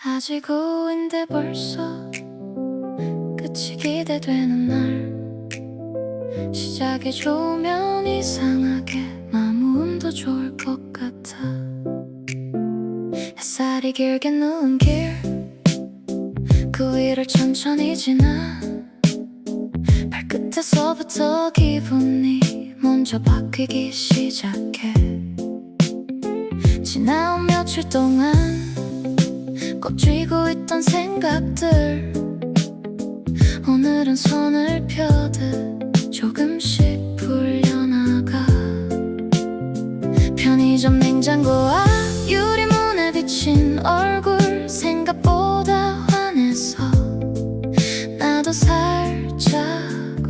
아직 오후인데 벌써 끝이 기대되는 날, 시작이 좋으면 이상하게 마음도 좋을 것 같아. 햇살이 길게 누운 길, 그 위를 천천히 지나 발끝에서부터 기분이 먼저 바뀌기 시작해. 지나온 며칠 동안 꼭 쥐고 있던 생각들, 오늘은 손을 펴듯 조금씩 풀려나가. 편의점 냉장고와 유리문에 비친 얼굴, 생각보다 환해서 나도 살짝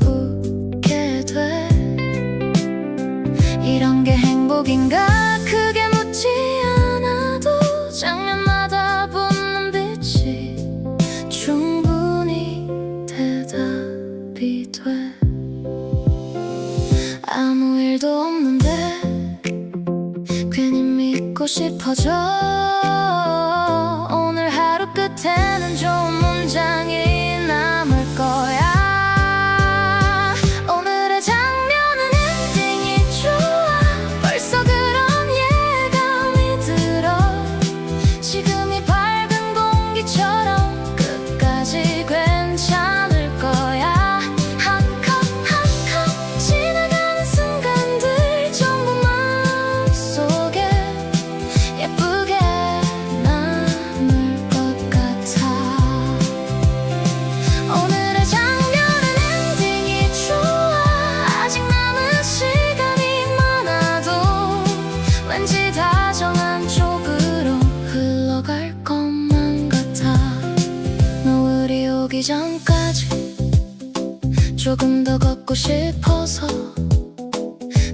웃게 돼. 이런 게 행복인가? 크게 묻지 않아도 장면마다 붙는 빛이 충분히 대답이 돼. 아무 일도 없는데 괜히 믿고 싶어져. 오늘 하루 끝에는 좋은 문장이 남을 거야. 오늘의 장면은 엔딩이 좋아. 벌써 그런 예감이 들어. 지금이 밝은 공기처럼 끝까지 괜찮을 거야. 한 컵 한 컵 지나가는 순간들 전부 마음속에 예쁘게 남을 것 같아. 오늘의 장면은 엔딩이 좋아. 아직 남은 시간이 많아도 왠지 다정한 쪽으로 흘러갈 것만 같아. 노을이 오기 전까지 조금 더 걷고 싶어서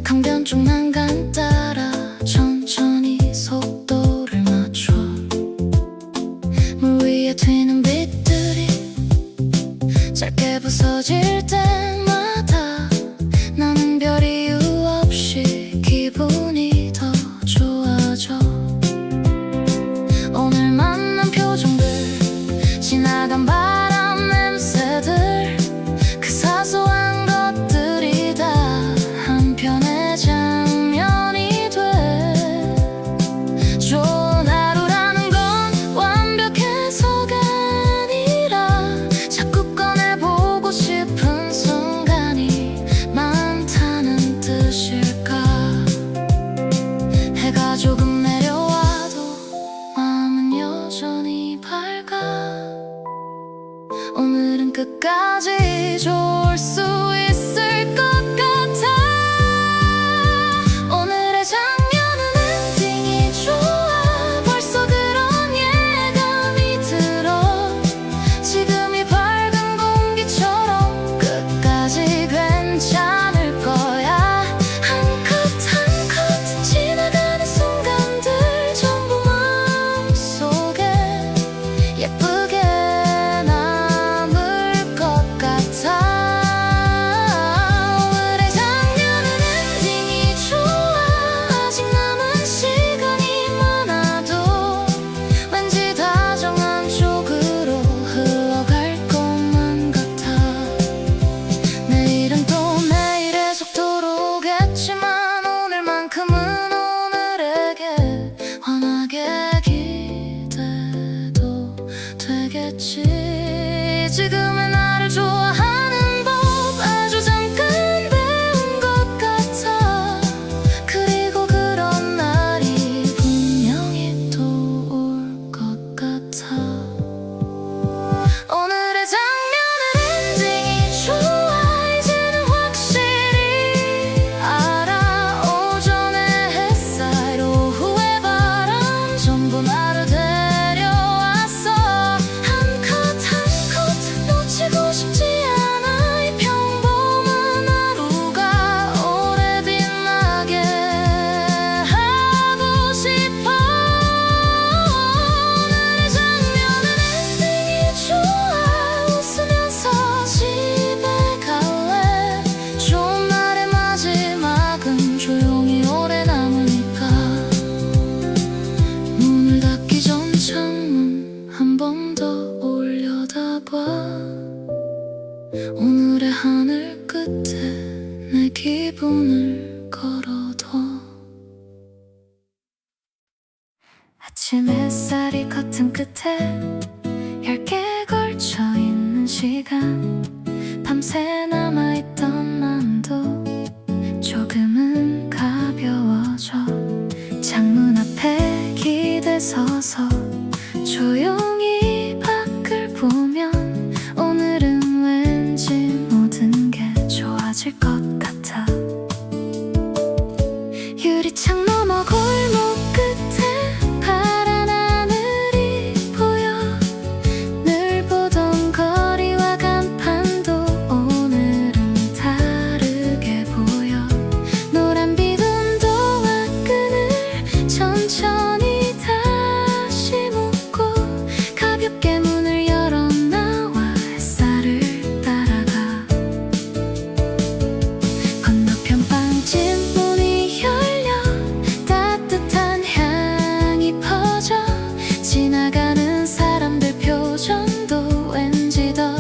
강변 쪽 난간 따라 천천히 속도를 맞춰. 물 위에 튀는 빛들이 짧게 부서질 때마다 나는 별 이유 없이 기분이 더 좋아져. 오늘 만난 표정들, 지나간 바람 냄새들, 그 사소한 것들이 다 한편의 장면이 돼. 좋은 하루라는 건 완벽해서가 아니라 자꾸 꺼내보고 싶은 순간이 많다는 뜻일까. 해가 조금 내려와도 마음은 여전히 밝아. 오늘은 끝까지 좋을 수 있을 것 같아. 오늘의 장면은 엔딩이 좋아. 벌써 그런 예감이 들어. 지금이 밝은 공기처럼 끝까지 괜찮을 거야. 한 컷 한 컷 지나가는 순간들 전부 마음속에 예쁘게 남을 것 같아. 오늘의 장면은 엔딩이 좋아. 아직 남은 시간이 많아도 왠지 다정한 쪽으로 흘러갈 것만 같아. 내일은 또 내일의 속도로 오겠지만 오늘만큼은 오늘에게 환하게 기대도 되겠지. 지금의 나를 좋아하는 법 아주 잠깐 배운 것 같아. 그리고 그런 날이 분명히 또 올 것 같아. 오늘의 장면은 엔딩이 좋아. 이제는 확실히 알아. 오전의 햇살, 오후의 바람 전부 나를 데려왔어. 한 컷 한 컷 놓지 한 번 더 올려다봐 오늘의 하늘 끝에 내 기분을 걸어둬 아침 햇살이 커튼 끝에 얇게 걸쳐있는 시간 밤새 남아있던 마음도 조금은 가벼워져 창문 앞에 기대서서 조용히 밖을 보면 오늘은 왠지 모든 게 좋아질 것 같아 유리창 너머 골목 끝에 파란 하늘이 보여 늘 보던 거리와 간판도 오늘은 다르게 보여 노란 빛 운동화 끈을 천천히 다시 묶고 가볍게 문을 열어 나와 햇살을 따라가 건너편 빵집 문이 열려 따뜻한 향이 퍼져 지나가는 사람들 표정도 왠지 더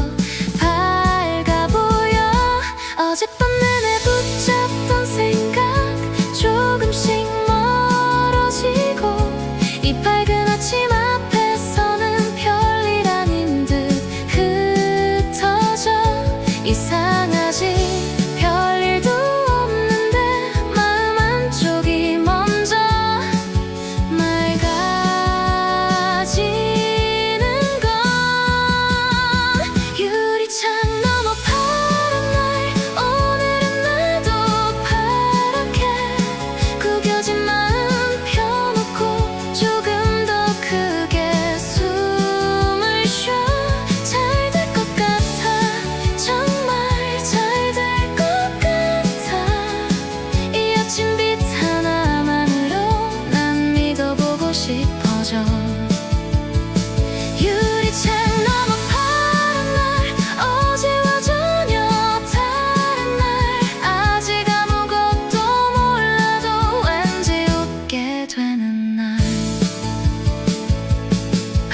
밝아 보여 어젯밤 내내 붙잡던 생각 조금씩 멀어지고 이 밝은 아침 앞에서는 별일 아닌 듯 흩어져 이상하지 별일도 없는데 마음 한쪽이 먼저 맑아지는 건 유리창 너머 파란 날 오늘은 나도 파랗게 구겨진 마음 펴놓고 조금 더 크게 숨을 쉬어 잘 될 것 같아 정말 잘 될 것 같아 이 아침빛 하나만으로 난 믿어보고 싶어져 유리창 너머 파란 날 어제와 전혀 다른 날 아직 아무것도 몰라도 왠지 웃게 되는 날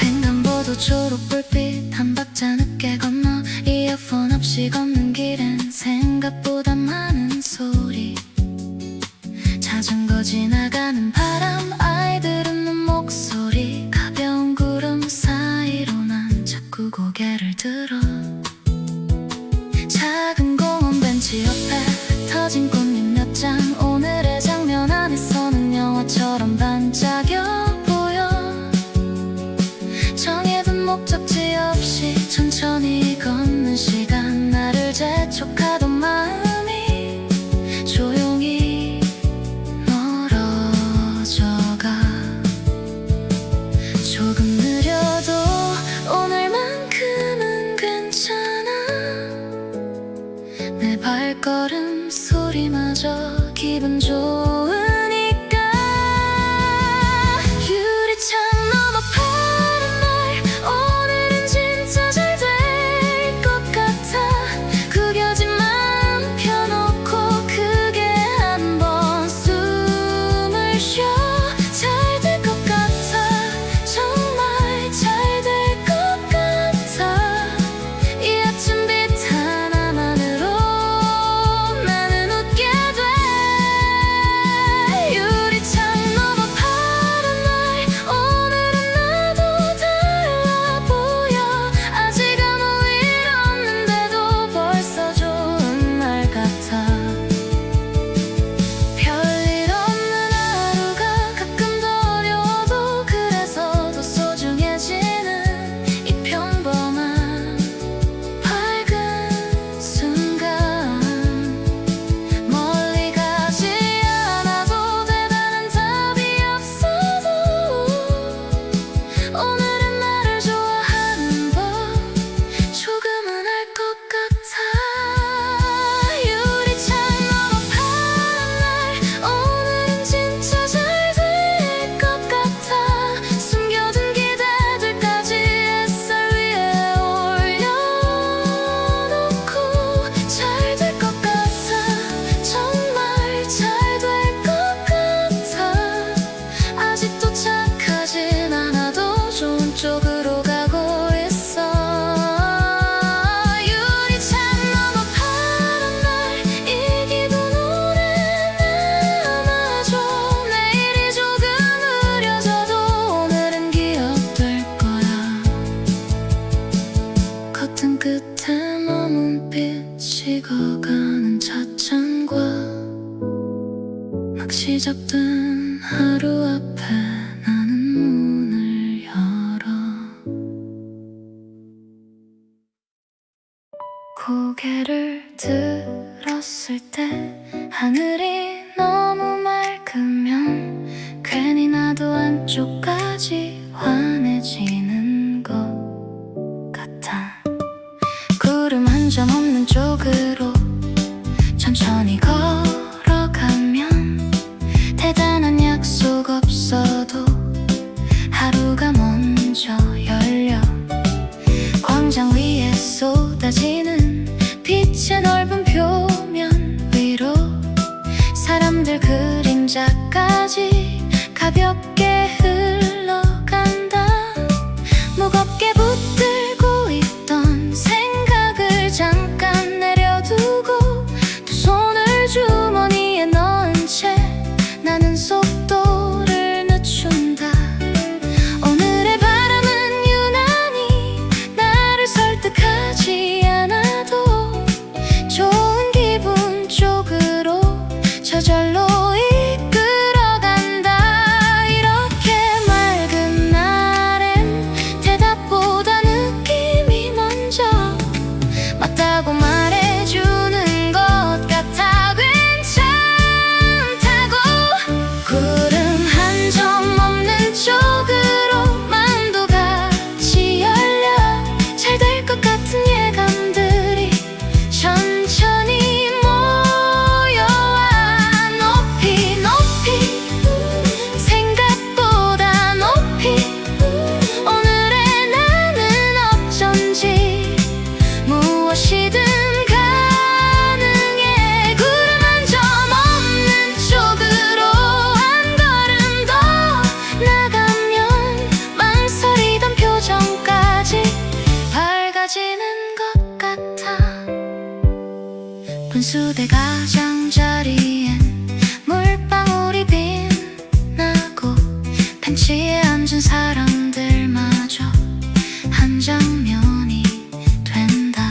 횡단보도 초록불빛 한 박자 늦게 건너 이어폰 없이 걷는 길엔 생각보다 많은 소리 자전거 지나가는 바람 아이들 웃는 목소리 가벼운 구름 사이로 난 자꾸 고개를 들어 작은 공원 벤치 옆에 터진 꽃잎 몇 장 오늘의 장면 안에서는 영화처럼 반짝여 보여 정해둔 목적지 없이 천천히 걷는 시간 나를 재촉하던 마음이 조용히 멀어져가 조금 느려도 오늘만큼은 괜찮아 내 발걸음 소리마저 기분 좋으니까 유리창 너머 파란 날 오늘은 진짜 잘 될 것 같아 구겨진 마음 펴놓고 크게 한번 숨을 쉬어 잘 될 것 같아 정말 잘 될 것 같아 이 아침빛 하나만으로 나는 웃게 돼 유리창 너머 파란 날 오늘은 나도 달라 보여 아직 아무 일 없는데도 벌써 좋은 날 같아 별일 없는 하루가 가끔 더 어려워도 그래서 더 소중해지는 이 평범한 밝은 순간 멀리 가지 않아도 대단한 답이 없어도 오늘은 나를 좋아하는 법 조금은 알 것 같아 유리창 너머 파란 날 오늘은 진짜 잘 될 것 같아 숨겨둔 기대들까지 햇살 위에 올려놓고 잘 될 것 같아 정말 잘 될 것 같아 아직도 착하진 않아도 좋은 쪽으로 가고 시작된 하루 앞에 나는 문을 열어 고개를 들었을 때 하늘이 너무 맑으면 괜히 나도 안쪽까지 환해지는 것 같아. 구름 한 점 없는 쪽으로 천천히 걸어가면 대단한 약속 없어도 하루가 먼저 열려 광장 위에 쏟아지는 빛의 넓은 표면 위로 사람들 그림자까지 가볍게 흘러간다. 무겁게 붙들고 있던 생각을 잠깐 내려두고 두 손을 주머니에 넣은 채 나는 속도를 늦춘다. 오늘의 바람은 유난히 나를 설득하지 않아도 좋은 기분 쪽으로 저절로 이끌어간다. 이렇게 맑은 날엔 대답보다 느낌이 먼저 맞다고 말해주는 것 같아. 괜찮다고. 구름 한 점 없는 쪽으로 마음도 같이 열려 잘 될 것 같은 예감들이 천천히 모여와 높이 높이 생각보다 높이 오늘의 나는 어쩐지 무엇이든 가능해. 구름 한 점 없는 쪽으로 한 걸음 더 나가면 망설이던 표정까지 밝아지는 것 같아. 분수대 가장자리엔 물방울이 빛나고 벤치에 앉은 사람들마저 한 장면이 된다.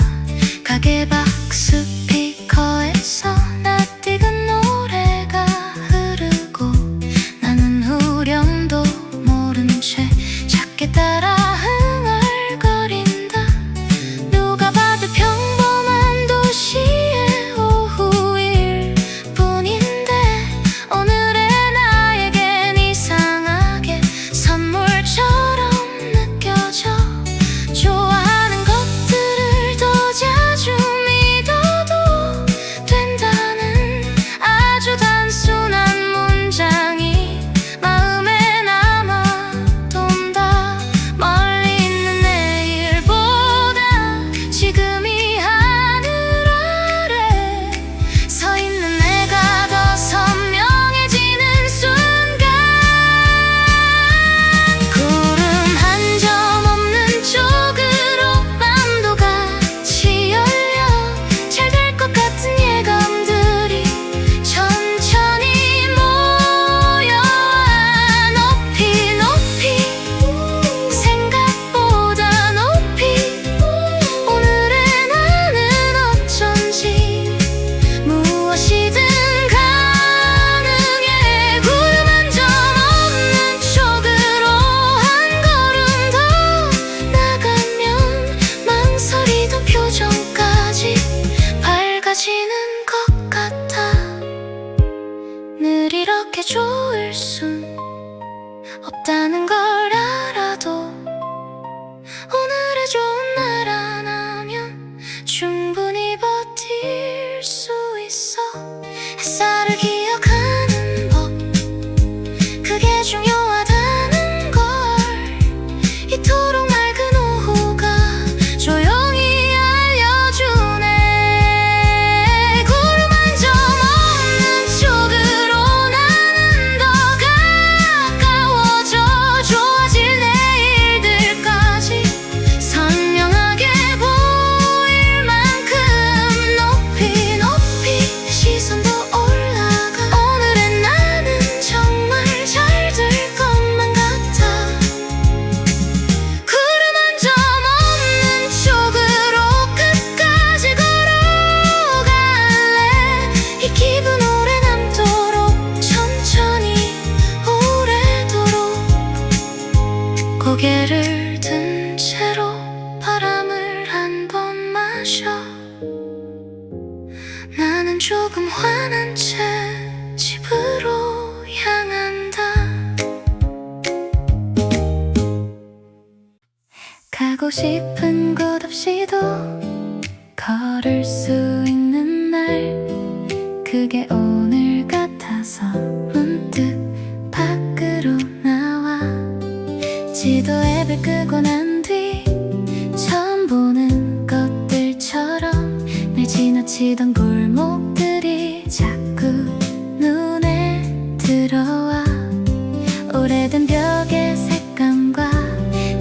가게 밖 스피커에서 낯익은 노래가 흐르고 나는 후렴도 모른 채 작게 따라 흥얼거린다. 누가 봐도 평범한 도시의 오후일 뿐인데 오늘의 나에겐 이상하게 선물처럼 느껴져. 좋아 물을 든 채로 바람을 한 번 마셔. 나는 조금 화난 채 집으로 향한다. 가고 싶은 곳 없이도 걸을 수 있는 날, 그게 오늘 같아서 문득 밖으로 나와. 지도 앱을 끄고 난 뒤 처음 보는 것들처럼 날 지나치던 골목들이 자꾸 눈에 들어와. 오래된 벽의 색감과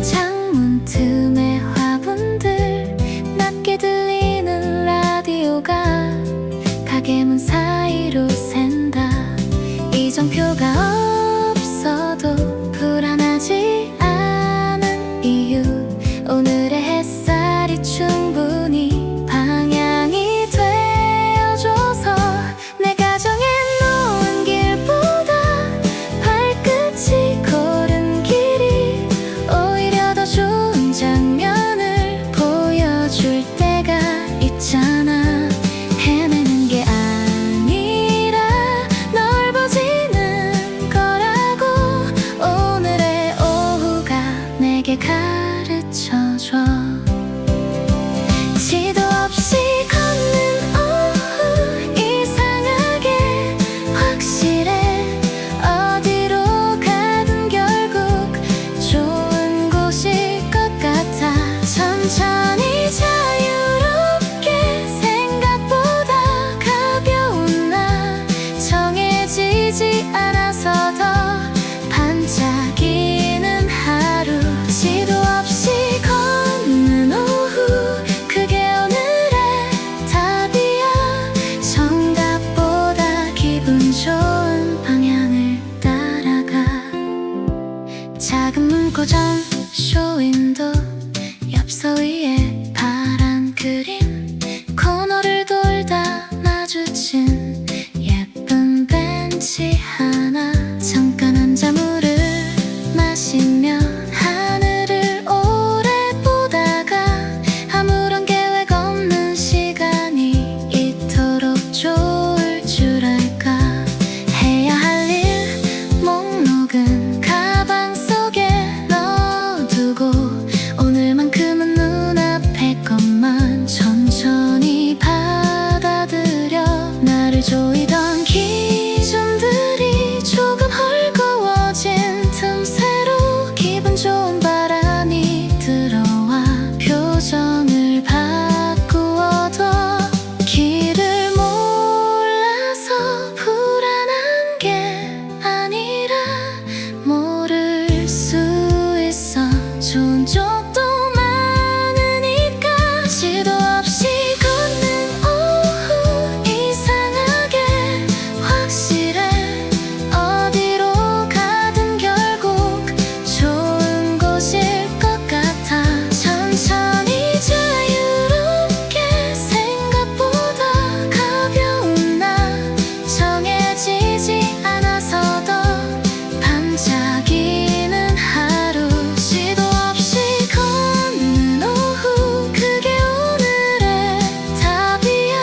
창문 틈의 화분들, 낮게 들리는 라디오가 가게 문 사이로 샌다. 이정표가 없어도 불안하지 않은 이유, 오늘의 햇살이 충분히 방향이 되어줘서. 내가 정해놓은 길보다 발끝이 고른 길이 오히려 더 좋은 장면을 보여줄 때가 있잖아. 헤매는 게 아니라 넓어지는 거라고 오늘의 오후가 내게 가르쳐줘. 지도 없이 걷는 오후, 이상하게 확실해. 어디로 가든 결국 좋은 곳일 것 같아. 천천히 자유롭게, 생각보다 가벼운 나, 정해지지 않아서 더 반짝이는 하루. 지도 없이 걷는 오후, 그게 오늘의 답이야. 정답보다 기분 좋은 방향을 따라가. 작은 문구점 쇼윈도, 엽서 위에 파란 그림, 코너를 돌다 마주친 예쁜 벤치 하나. 잠깐 앉아 물을 마시며 하늘을 오래 보다가 아무런 계획 없는 시간이 이토록 좋을 줄 알까. 해야 할 일 목록은 가방 속에 넣어두고, 오늘만큼은 눈앞의 것만 천천히 받아들여. 나를 조이던 기준들이 조금 헐거워진 틈새로 기분 좋은 바람이 들어와. 표정을 바꾸어도 길을 몰라서 불안한 게 아니라 모를 수 있어. 좋은 쪽도 많으니까. 지도 없이 걷는 오후, 이상하게 확실해. 어디로 가든 결국 좋은 곳일 것 같아. 천천히 자유롭게, 생각보다 가벼운 나, 정해지지 않아서 더 반짝이는 하루. 지도 없이 걷는 오후, 그게 오늘의 답이야.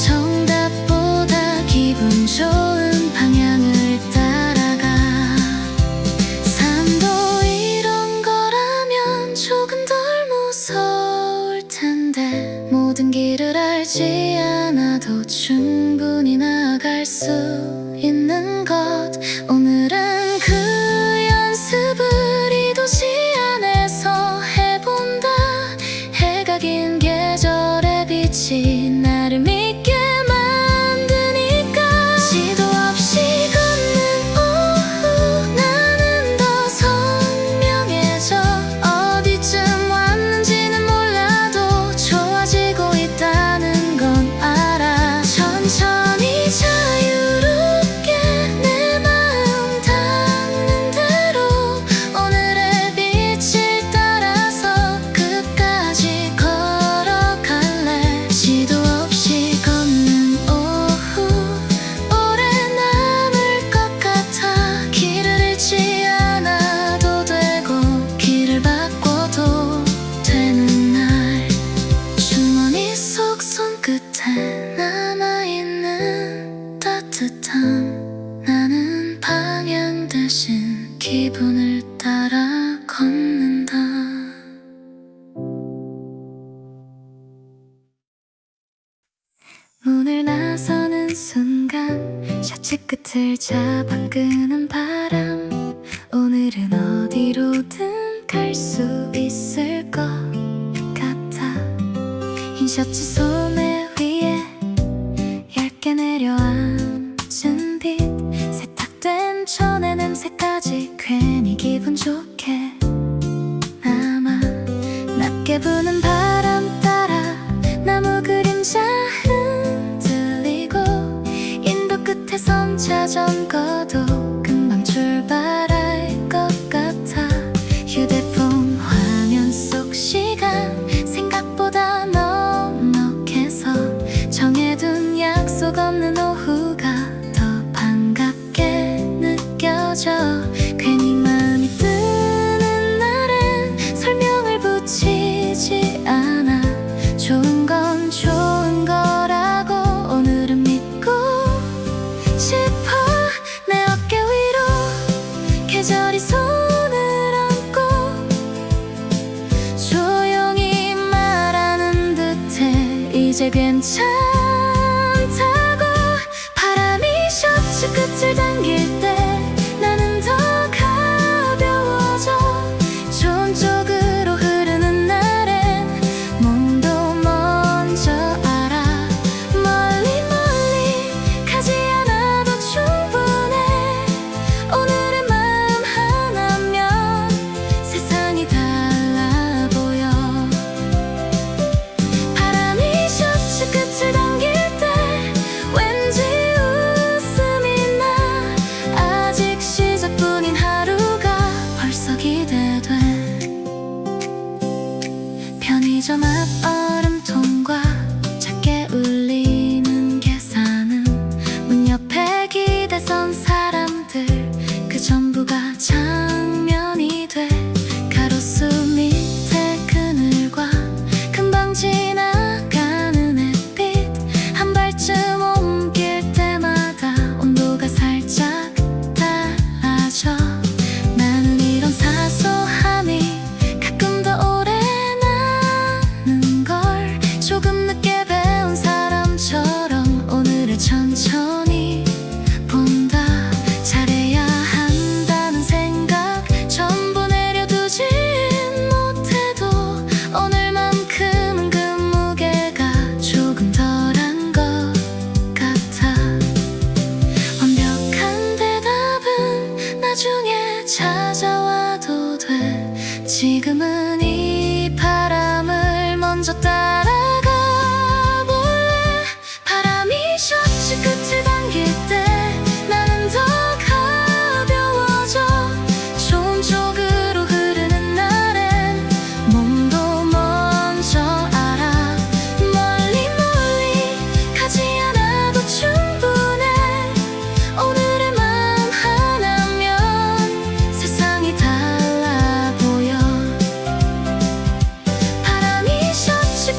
정답보다 기분 좋은 방향을 따라가. 삶도 이런 거라면 조금 덜 무서울 텐데, 모든 길을 알지 않아도 충분히 나아갈 수 있는 것. 오늘은 그 연습을 이 도시 안에서 해본다. 해가 긴 계절의 빛이 나를 믿게 만드니까. 지도 없이 걷는 오후, 나는 더 선명해져. 어디쯤 왔는지는 몰라도 좋아지고 있다는 건 알아. 천천히 자유롭게 내 마음 셔츠 끝을 잡아 끄는 바람 오늘은 어디로든 갈 수 있을 것 같아 흰 셔츠 소매 위에 얇게 내려앉은 빛 세탁된 천의 냄새까지 괜히 기분 좋게 남아 낮게 부는 바람 따라 나무 그림자 흔들리고 인도 끝에 선 자전거도 금방 출발할 것 같아 휴대폰 화면 속 시간 생각보다 넉넉해서 정해둔 약속 없는 오후가 더 반갑게 느껴져 괜히 마음이 뜨는 날엔 설명을 붙이지 않아 좋은 건 좋은 거라고 오늘은 믿고 싶어 내 어깨 위로 계절이 손을 얹고 조용히 말하는 듯해 이제 괜찮다고 바람이 셔츠 끝을 당길 때 나는 더 가벼워져 좋은 쪽으로 흐르는 날엔 몸도 먼저 알아 멀리 멀리 가지 않아도 충분해 오늘의 마음 하나면 세상이 달라 보여 바람이 셔츠 끝을 당길 때 왠지 웃음이 나 아직 시작뿐인 하루가 벌써 기대돼 편의점 앞 얼음통과 작게 울리는 계산은 문 옆에 기대선 사람들 그 전부가 장면이 돼 가로수 밑에 그늘과 금방 지나가는 햇빛 한 발쯤 옮길 때마다 온도가 살짝 달라져 나는 이런 사소함이 가끔 더 오래 나는 걸 조금 늦게 배운 사람처럼 오늘을 천천히 본다 잘해야 한다는 생각 전부 내려두진 못해도 오늘만큼은 그 무게가 조금 덜한 것 같아 완벽한 대답은 나중에 찾아와도 돼 지금은 이 바람을 먼저 따라가 볼래 바람이 셔츠 끝을 당길 때 나는 더 가벼워져 좋은 쪽으로 흐르는 날엔 몸도 먼저 알아 멀리 멀리 가지 않아도 충분해 오늘의 마음 하나면 세상이 달라 보여 바람이 셔츠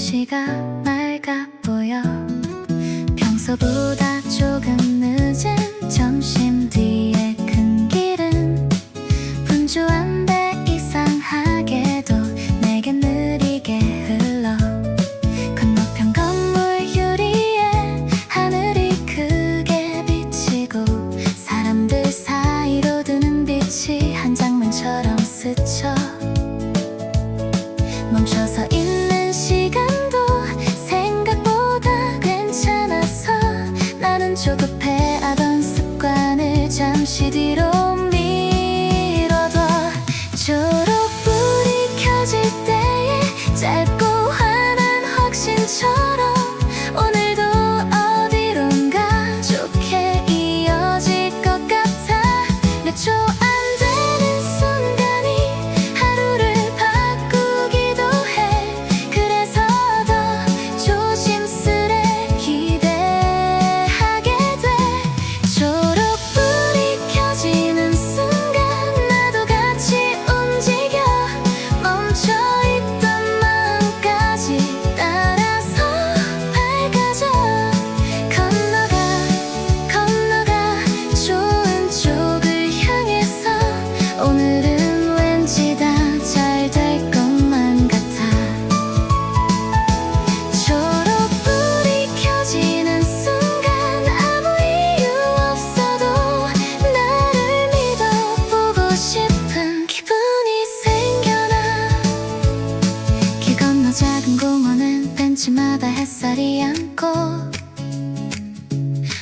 날씨가 맑아 보여. 평소보다 조금 늦은 점심 뒤에 큰 길은 분주한데 이상하게도 내겐 느리게 흘러. 건너편 건물 유리에 하늘이 크게 비치고 사람들 사이로 드는 빛이 한 장면처럼 스쳐. 멈춰서 있는 시간도 생각보다 괜찮아서 나는 조급해하던 습관을 잠시 뒤로 미뤄둬. 초록불이 켜질 때의 짧고 환한 확신처럼 오늘도 어디론가 좋게 이어질 것 같아. 몇 초 안 되는 순간이 하루를 바꾸기도 해. 그래서 더 조심스레 기대하게 돼. 초록불이 켜지는 순간 나도 같이 움직여. 멈춰있던 마음까지 따라서 밝아져. 건너가 좋은 쪽을 향해서 오늘은 왠지 다 잘 될 것만 같아. 초록불이 켜지는 순간 아무 이유 없어도 나를 믿어보고 싶은 기분이 생겨나. 길 건너 작은 공원은 벤치마다 햇살이 앉고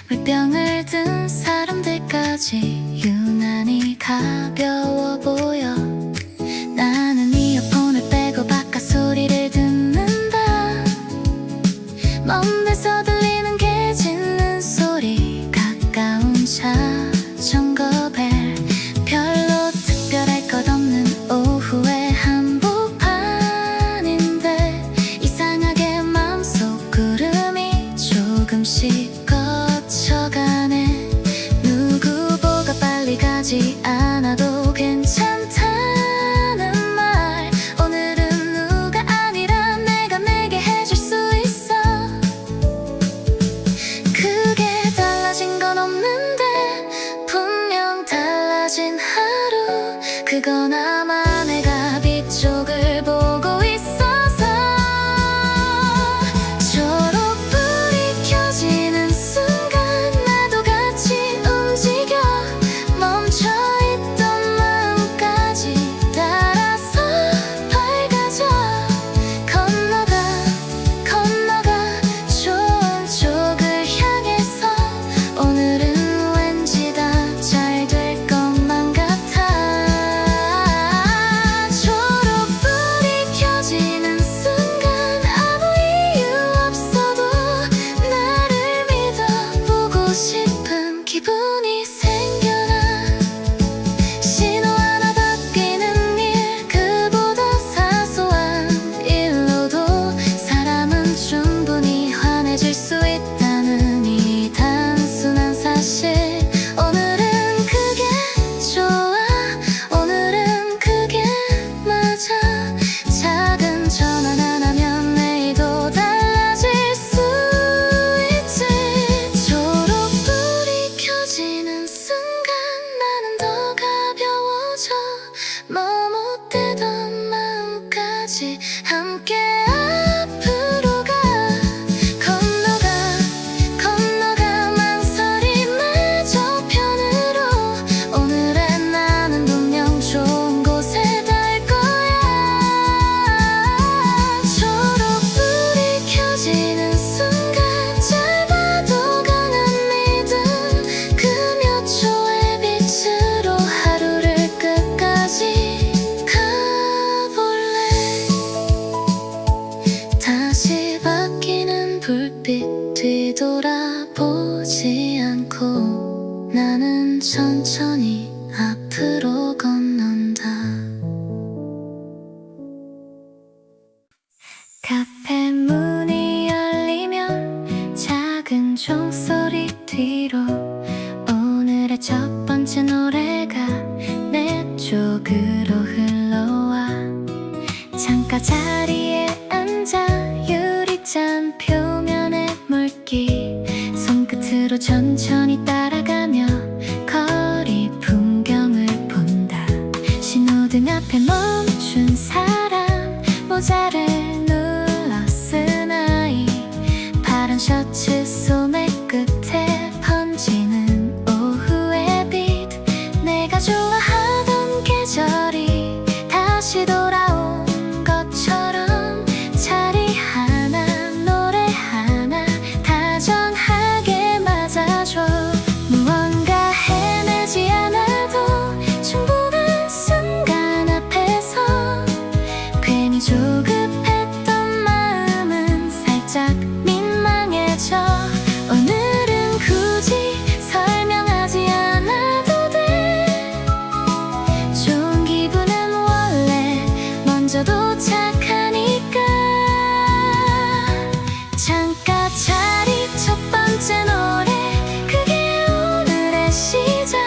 물병을 든 사람들까지 유난히 가벼워 보여. 나는 이어폰을 빼고 바깥 소리를 듣는다. 먼 데서 들리는 개 짖는 소리, 가까운 자전거 벨. 별로 특별할 것 없는 오후의 한복판인데 이상하게 마음속 구름이 조금씩 거쳐가네. 누구 보고 빨리 가지 않아도 괜찮다. 푸른 표면의 물기 손끝으로 천천히 따라가며 거리 풍경을 본다. 신호등 앞에 멈춘 사람, 모자를 눌러 쓴 아이, 파란 셔츠 소매 끝에 번지는 오후의 빛. 내가 좋아하던 계절이 다시 돌아온 것처럼 자리 하나 노래 하나 다정하게 맞아줘. 무언가 해내지 않아도 충분한 순간 앞에서 괜히 조급했던 마음은 살짝 민망해져. 오늘은 굳이 설명하지 않아도 돼. 좋은 기분은 원래 먼저 도착하니까. 잠깐 자리 첫 번째 노래, 그게 오늘의 시작.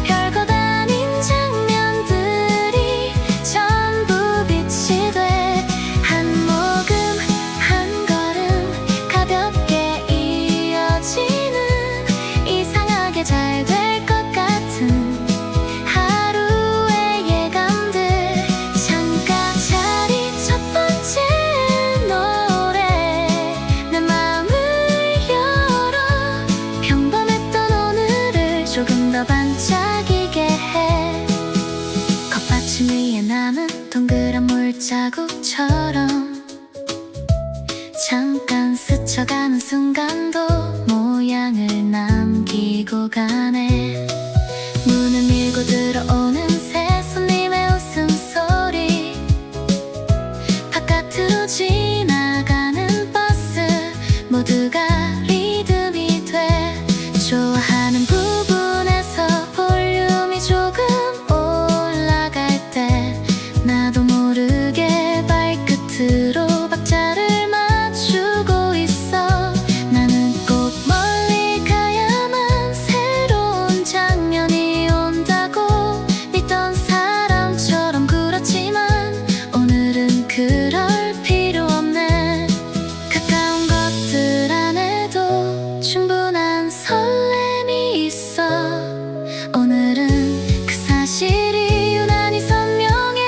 별것 아닌 장면들이 전부 빛이 돼. 한 모금 한 걸음 가볍게 이어지는 이상하게 잘 될 것 같은 하루의 예감들. 잠깐 자리 첫 번째 노래, 내 마음을 열어. 평범했던 오늘을 조금 더 반짝이게 해. 컵받침 위에 남은 동그란 물자국처럼 잠깐 스쳐가는 순간도 모양을 남기고 가네. 문을 밀고 들어오는 새 손님의 웃음소리, 바깥으로 지나가는 버스, 모두가 리듬이 돼. 좋아하는 부분에서 볼륨이 조금 올라갈 때 나도 모르게 발끝으로 박자를 맞추고 있어. 나는 꼭 멀리 가야만 새로운 장면이 온다고 믿던 사람처럼 굴었지만 오늘은 그럴 필요 없네. 가까운 것들 안에도 충분한 설렘이 있어. 오늘은 그 사실이 유난히 선명해.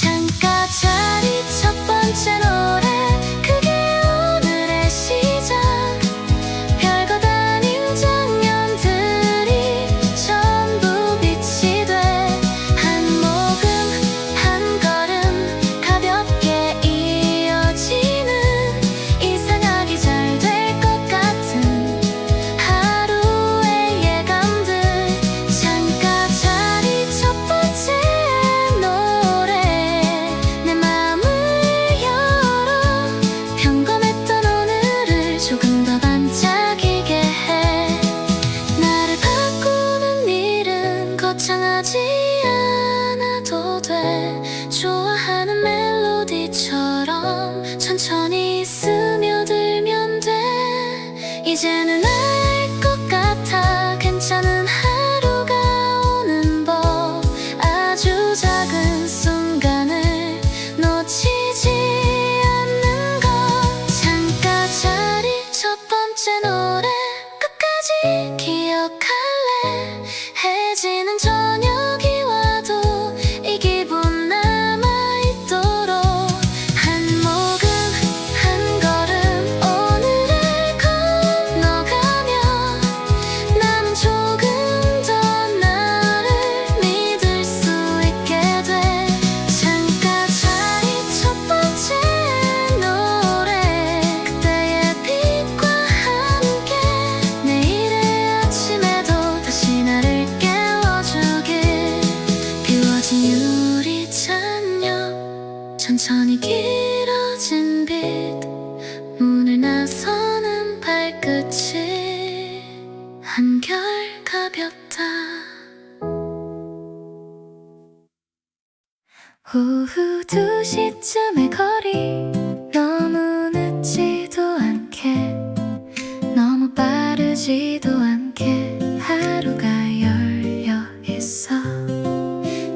잠깐 자리 첫 번째 노래, 그게 오늘의 시작. 별것 아닌 장면들이 전부 빛이 돼. 한 모금 한 걸음 가볍게 이어지는 이상하게 잘 될 것 같은 하루의 예감들. 잠깐 자리 첫 번째 노래, 내 마음을 열어. 평범했던 오늘을 조금 더 반짝이게 해. 나를 바꾸는 일은 거창하지 않아도 돼. 좋아하는 멜로디처럼 천천히 스며들면 돼. 이제는 알 것 같아. 괜찮은 하루가 오는 법. 아주 작은 순간을 놓치지 않는 것. 잠깐 자리 첫 번째 노래, 끝까지 기억할래. 해지는 저녁이 와도 이 기분 남아있도록. 한 모금 한 걸음 오늘을 건너가며 나는 조금 더 나를 믿을 수 있게 돼. 잠깐 자리 첫 번째 노래, 그때의 빛과 함께 내일의 아침에도 다시 나를 깨워주길. 비워진 유리 찬옆, 천천히 길어진 빛, 문을 나서는 발끝이 한결 가볍다. 오후 2시쯤의 거리, 너무 늦지도 않게 너무 빠르지도 않게 하루가 열려 있어.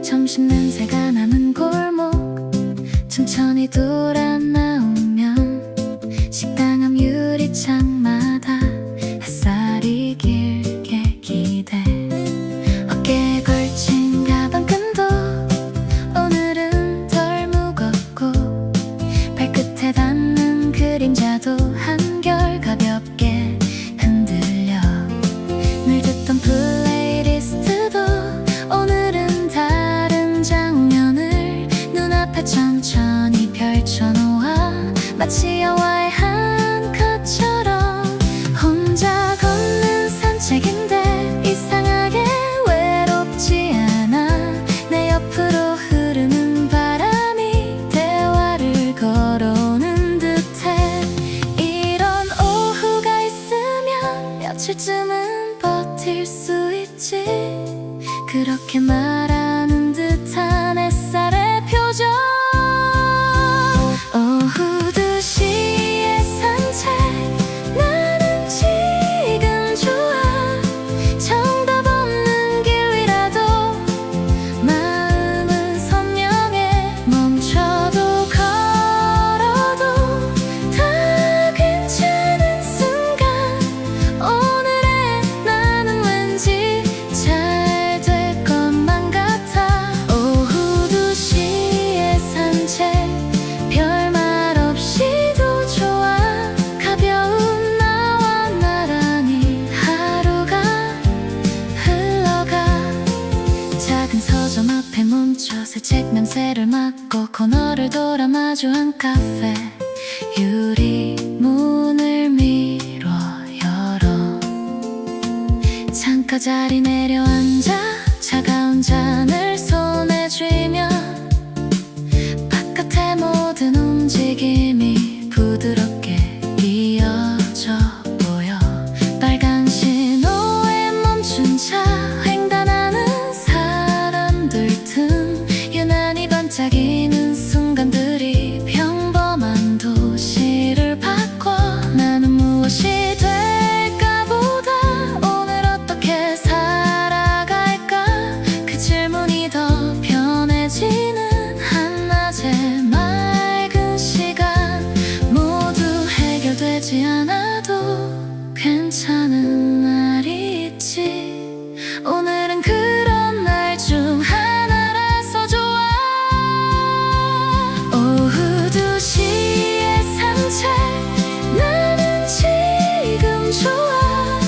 점심 냄새가 남은 골목, 천천히 빛이 돌아 나오면 식당 앞 유리창마다 햇살이 길게 기대. 어깨에 걸친 가방끈도 오늘은 덜 무겁고 발끝에 닿는 그림자도 한결 가볍게 흔들려. 늘 듣던 플레이리스트도 오늘은 다른 장면을 눈앞에 천천히 펼쳐놓아 마치 영화의 한 컷처럼. 혼자 걷는 산책인데 이상하게 외롭지 않아. 내 옆으로 흐르는 바람이 대화를 걸어오는 듯해. 이런 오후가 있으면 며칠쯤은 버틸 수 있지. 그렇게 말하는 듯한 햇살의 표정. 오후 2시의 산책, 나는 지금 좋아. 정답 없는 길 위라도 마음은 선명해. 멈춰도 걸어도 다 괜찮은 순간. 오늘의 나는 왠지 잘 될 것만 같아. 오후 2시의 산책, 별말 없이도 좋아. 가벼운 나와 나란히 하루가 흘러가. 작은 서점 앞에 멈춰 새 책 냄새를 맡고 코너를 돌아 마주한 카페. 유리 문을 밀어 열어 창가 자리 내려앉아 차가운 잔을 손에 쥐며 바깥의 모든 움직임이 부드럽게 이어져 보여. 빨간 신호에 멈춘 차, 횡단하는 사람들 틈 유난히 반짝이는 순간들이 평범한 도시를 바꿔. 나는 무엇이 될까 보다 오늘 어떻게 살아갈까. 그 질문이 더 편해지는 한낮의 맑은 시간. 모두 해결되지 않아도 괜찮은 날이 있지. 오늘은 그런 날 중 하나라서 좋아. 오후 2시의 산책, 나는 지금 좋아.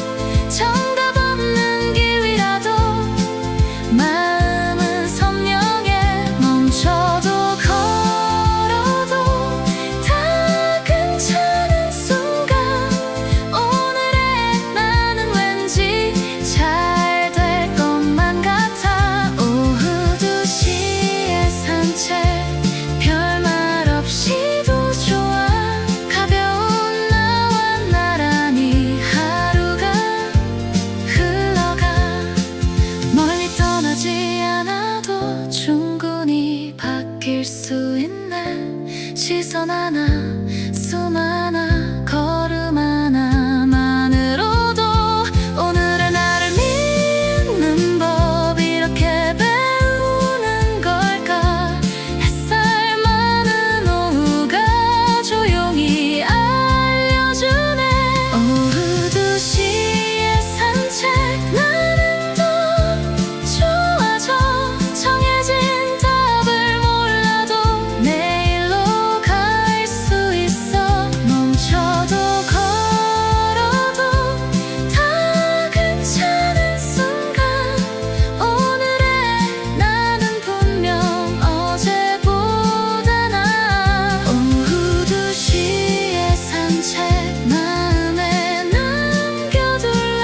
정답 없는 길 위라도 마음은 선명해. 멈춰도 걸어도 다 괜찮은 순간. 오늘의 나는 왠지 잘 될 것만 같아. 오후 2시의 산책, 별말 없이도 좋아. 가벼운 나와 나란히 하루가 흘러가. 멀리 떠나지 않아도 충분히 바뀔 수 있는 시선 하나, 숨 하나, 걸음 하나만으로도 오늘의 나를 믿는 법 이렇게 배우는 걸까. 햇살 많은 오후가 조용히 알려주네. 오후 2시의 산책, 나는 더 좋아져. 정해진 답을 몰라도 내일로 갈 수 있어. 멈춰도 걸어도 다 괜찮은 순간. 오늘의 나는 분명 어제보다 나아. 오후 2시의 산책, 마음에 남겨둘래.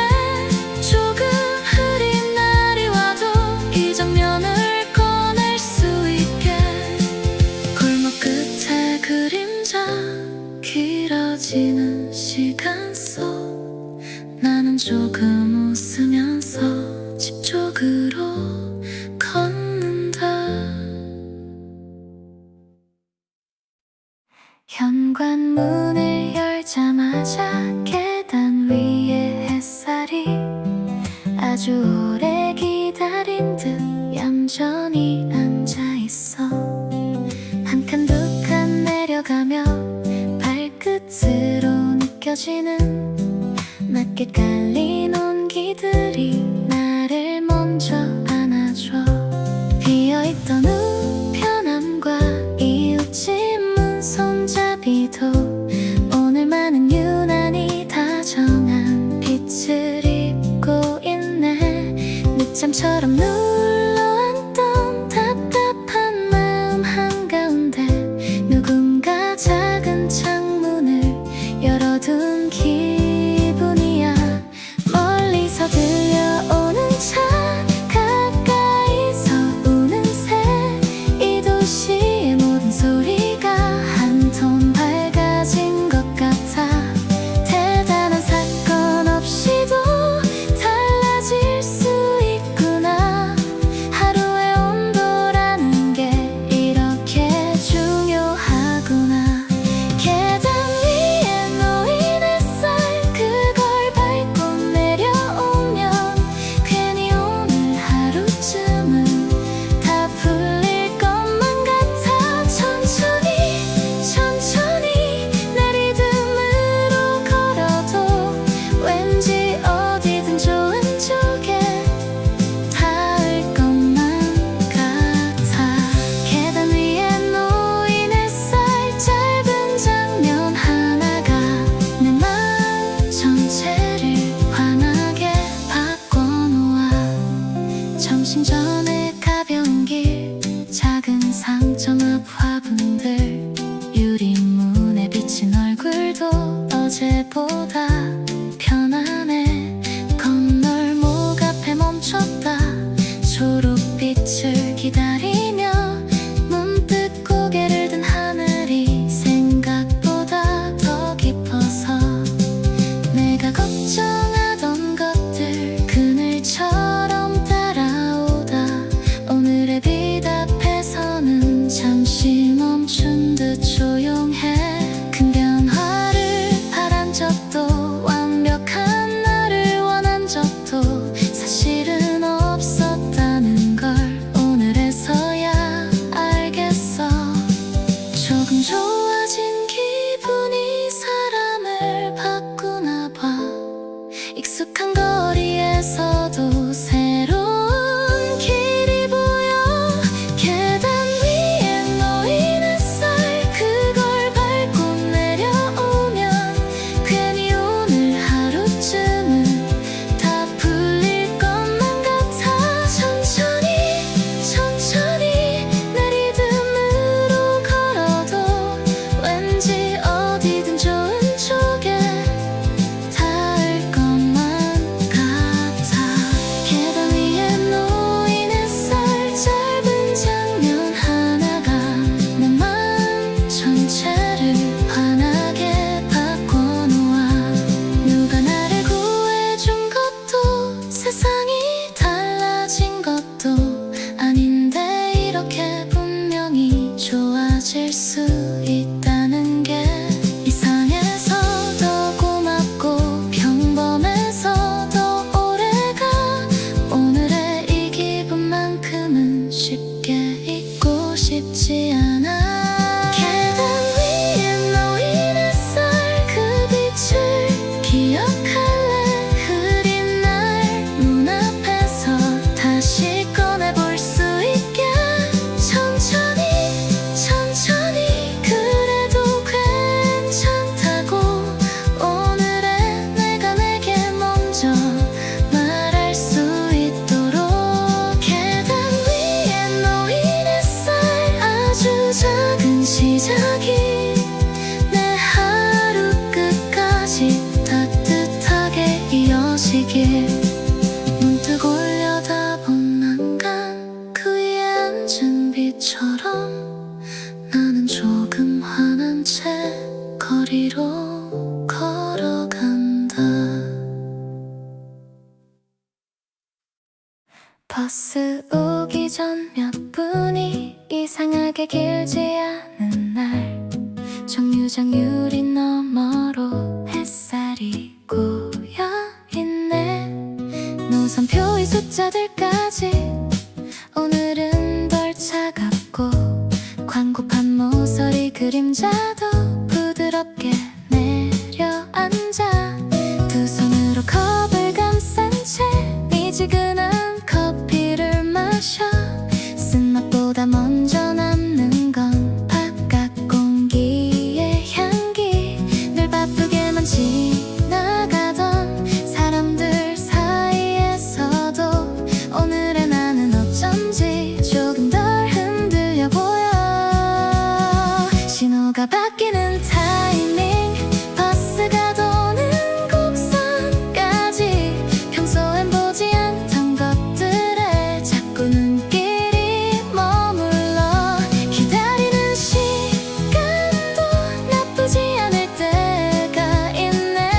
조금 흐린 날이 와도 이 장면을 꺼낼 수 있게. 골목 끝에 그림자 길어지는 시간 속 나는 조금 웃으면서 집 쪽으로 걷는다. 현관문을 열자마자 계단 위에 햇살이 아주 오래 기다린 듯 얌전히 앉아있어. 한 칸 두 칸 느껴지는 낮게 깔린 온기들이 나를 먼저 안아줘. 비어있던 우편함과 이웃집 손잡이도 오늘만은 유난히 다정한 빛을 입고 있네. 늦잠처럼 눌러앉던 답답한 마음 한가운데 누군가 작은 창문을 열어둔 기분이야. 멀리서 들려오는 차, 가까이서 우는 새, 이 도시의 모든 소리가 한 톤 밝아진 것 같아. 대단한 사건 없이도 달라질 수 있구나. 하루의 온도라는 게 이렇게 중요하구나. 계단 위에 놓인 햇살, 그걸 밟고 내려오면 괜히 오늘 하루쯤은 다 풀릴 것만 같아. 천천히 내 리듬으로 걸어도 왠지 어디든 좋은 쪽에 닿을 것만 같아. 계단 위에 놓인 햇살, 짧은 장면 하나가 내 마음 전체를 환하게 바꿔놓아. 점심 전에 가벼운 길, 작은 상점 앞 화분들, 유리문에 비친 얼굴도 어제보다 편하네. 건널목 앞에 멈췄다. 초록빛을 기다리며 문득 고개를 든 하늘이 생각보다 더 깊어서 내가 걱정하던 것들 그늘처럼 따라오다. 오늘의 빛 앞에서는 잠시 멈춘 듯 조용해. 큰 변화를 바란 적도 완벽한 나를 원한 적도 사실은 없었다는 걸 오늘에서야 알겠어. 조금 좋아진 기분이 사람을 바꾸나 봐. 익숙한 거리에서도 새로운 길이 보여. 계단 위에 놓인 햇살, 그걸 밟고 내려오면 괜히 오늘 하루쯤은 다 풀릴 것만 같아. 천천히 내 리듬으로 걸어도 왠지 어디든 좋은 쪽에 닿을 것만 같아. 계단 위에 놓인 햇살, 짧은 장면 하나가 내 마음 전체를 환하게 바꿔놓아. 누가 나를 구해준 것도 세상이 달라진 것도 아닌데 이렇게 분명히 좋아질 수 있다는 게 이상해서 더 고맙고 평범해서 더 오래가. 오늘의 이 기분만큼은 쉽게 잊고 싶지 않아. 계단 위에 놓인 햇살, 그 빛을 기억할래. 흐린 날 눈앞에서 다시 꺼내볼 수 있게. 천천히 그래도 괜찮다고. 오늘의 내가 내게 먼저 말할 수 있도록. 계단 위에 놓인 햇살, 아주 작은 시작이 내 하루 끝까지 따뜻하게 이어지길. 문득 올려다본 난간, 그 위에 앉은 빛처럼 나는 조금 화난 채 거리로 걸어간다. 버스 오기 전 몇 분이 이상하게 길지 않은 날, 정류장 유리 너머로 햇살이 고여있네. 노선표의 숫자들까지 오늘은 덜 차갑고, 광고판 모서리 그림자도 부드럽게 내려앉아. 신호가 바뀌는 타이밍 버스가 도는 곡선까지 평소엔 보지 않던 것들에 자꾸 눈길이 머물러 기다리는 시간도 나쁘지 않을 때가 있네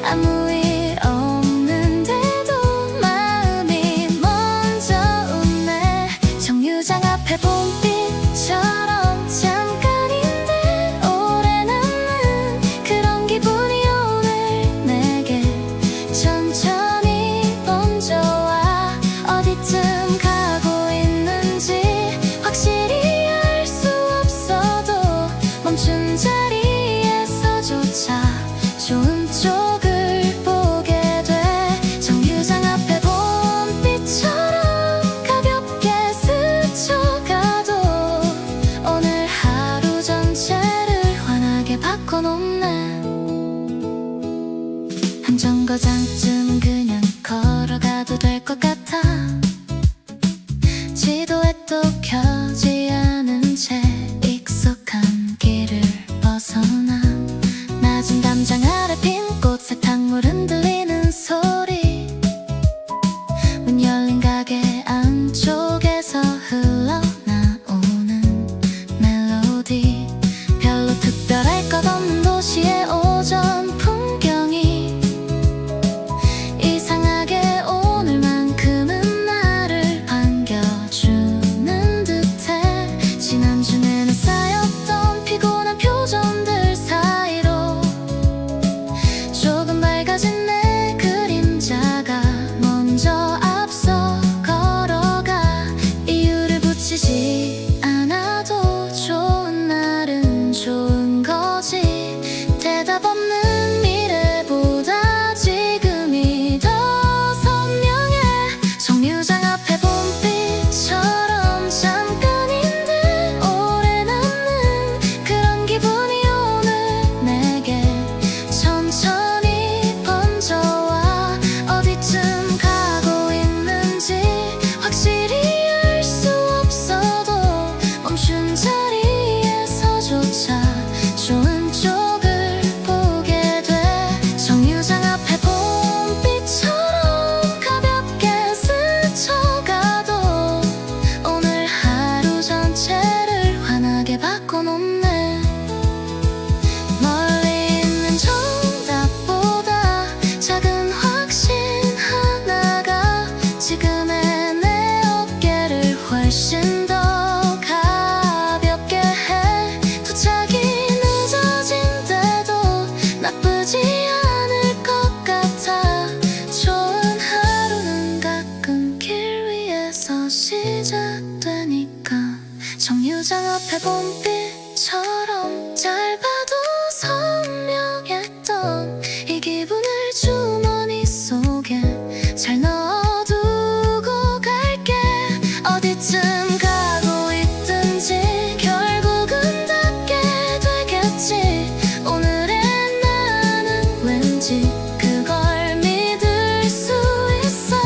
아무 일 없는데도 마음이 먼저 웃네 정류장 앞에 봄빛처럼 잠깐인데 오래 남는 그런 기분이 오늘 내게 천천히 번져와 어디쯤 가고 있는지 확실히 알 수 없어도 멈춘 자리에서조차 좋은 쪽을 보게 돼 정류장 앞에 봄빛처럼 가볍게 스쳐가도 오늘 하루 전체를 환하게 바꿔놓네 한 정거장쯤 그냥 걸어가도 될 것 같아 지도에 또 켜지 않은 채 익숙한 길을 벗어나 낮은 담장 아래 핀 꽃 세탁물 흔들리는 소리 문 열린 가게 안쪽에서 흘러나오는 멜로디 별로 특별할 것 없는 도시의 오전 풍경이 이상하게 오늘만큼은 나를 반겨주는 듯해 지난주에는 쌓였던 피곤한 표정들 사이로 조금 밝아진 내 그림자가 먼저 앞서 걸어가 이유를 붙이지 않아도 좋은 날은 좋은 거지 대답 없는 미래보다 지금이 더 선명해 정류장 앞에 봄빛처럼 잠깐인데 오래 남는 그런 기분이 오늘 내게 천천히 번져와 어디쯤 가고 있는지 확실히 알 수 없어도 멈춘 자리에서조차 좋은 쪽을 보게 돼 정류장 앞에 봄빛처럼 가볍게 스쳐가도 오늘 하루 전체를 환하게 바꿔놓네 멀리 있는 정답보다 작은 확신 하나가 지금의 내 어깨를 훨씬 더 가볍게 해 도착이 늦어진대도 나쁘지 않을 것 같아 좋은 하루는 가끔 길 위에서 시작되니까 정류장 앞에 봄빛처럼 짧아도 선명했던 이 기분을 주머니 속에 잘 넣어두고 갈게 어디쯤 가고 있든지 결국은 닿게 되겠지 오늘의 나는 왠지 그걸 믿을 수 있어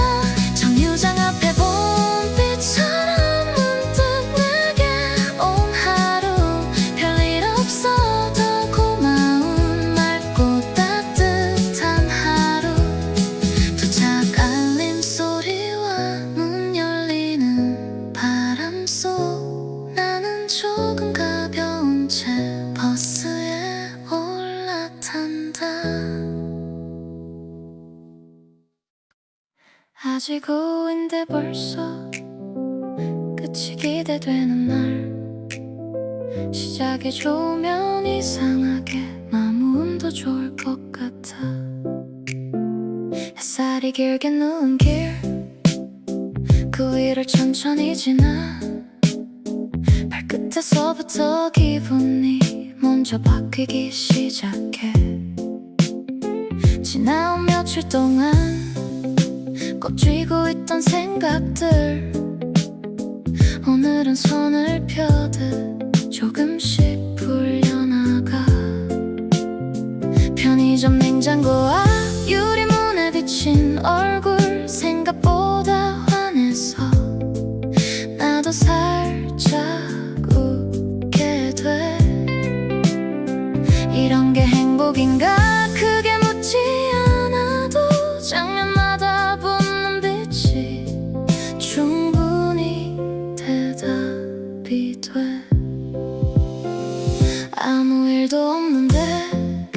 정류장 앞에 봄빛처럼 문득 내게 온 하루 별일 없어 더 고마운 맑고 따뜻한 하루 도착 알림 소리와 문 열리는 바람 속 나는 조금 가벼운 채 버스에 올라탄다 아직 오후인데 벌써 끝이 기대되는 날 시작이 좋으면 이상하게 마음도 좋을 것 같아 햇살이 길게 누운 길 그 위를 천천히 지나 발끝에서부터 기분이 먼저 바뀌기 시작해 지나온 며칠 동안 꼭 쥐고 있던 생각들 오늘은 손을 펴듯 조금씩 풀려나가 편의점 냉장고와 유리문에 비친 얼굴 생각보다 환해서 나도 살짝 웃게 돼 이런 게 행복인가 크게 묻지 않아도 장면마다 붙는 빛이 충분히 대답이 돼. 아무 일도 없는데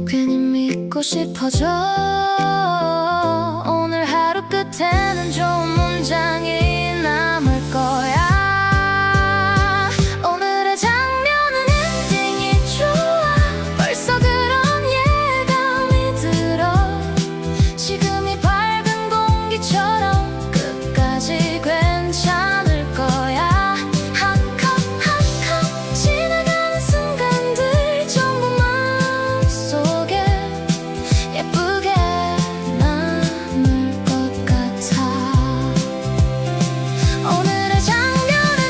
괜히 믿고 싶어져. 오늘 하루 끝에는 좋은 문장이 남을 거야. 오늘의 장면은 엔딩이 좋아. 벌써 그런 예감이 들어. 지금이 밝은 공기처럼 끝까지 괜찮을 거야. 한 컷 한 컷 지나가는 순간들 전부 마음속에 예쁘게 남을 것 같아. 오늘의 장면은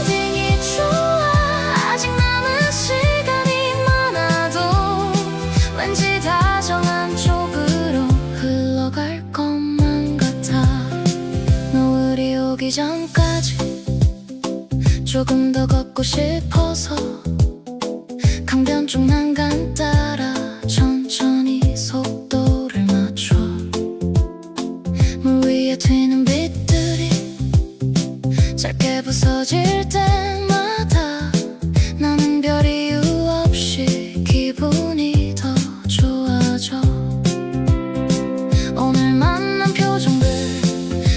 엔딩이 좋아. 아직 남은 시간이 많아도 왠지 다정한 쪽으로 흘러갈 것만 같아. 노을이 오기 전까지 조금 더 걷고 싶어서 강변 쪽 난간 따라 천천히 속도를 맞춰. 물 위에 튀는 빛들이 짧게 부서질 때마다 나는 별 이유 없이 기분이 더 좋아져. 오늘 만난 표정들,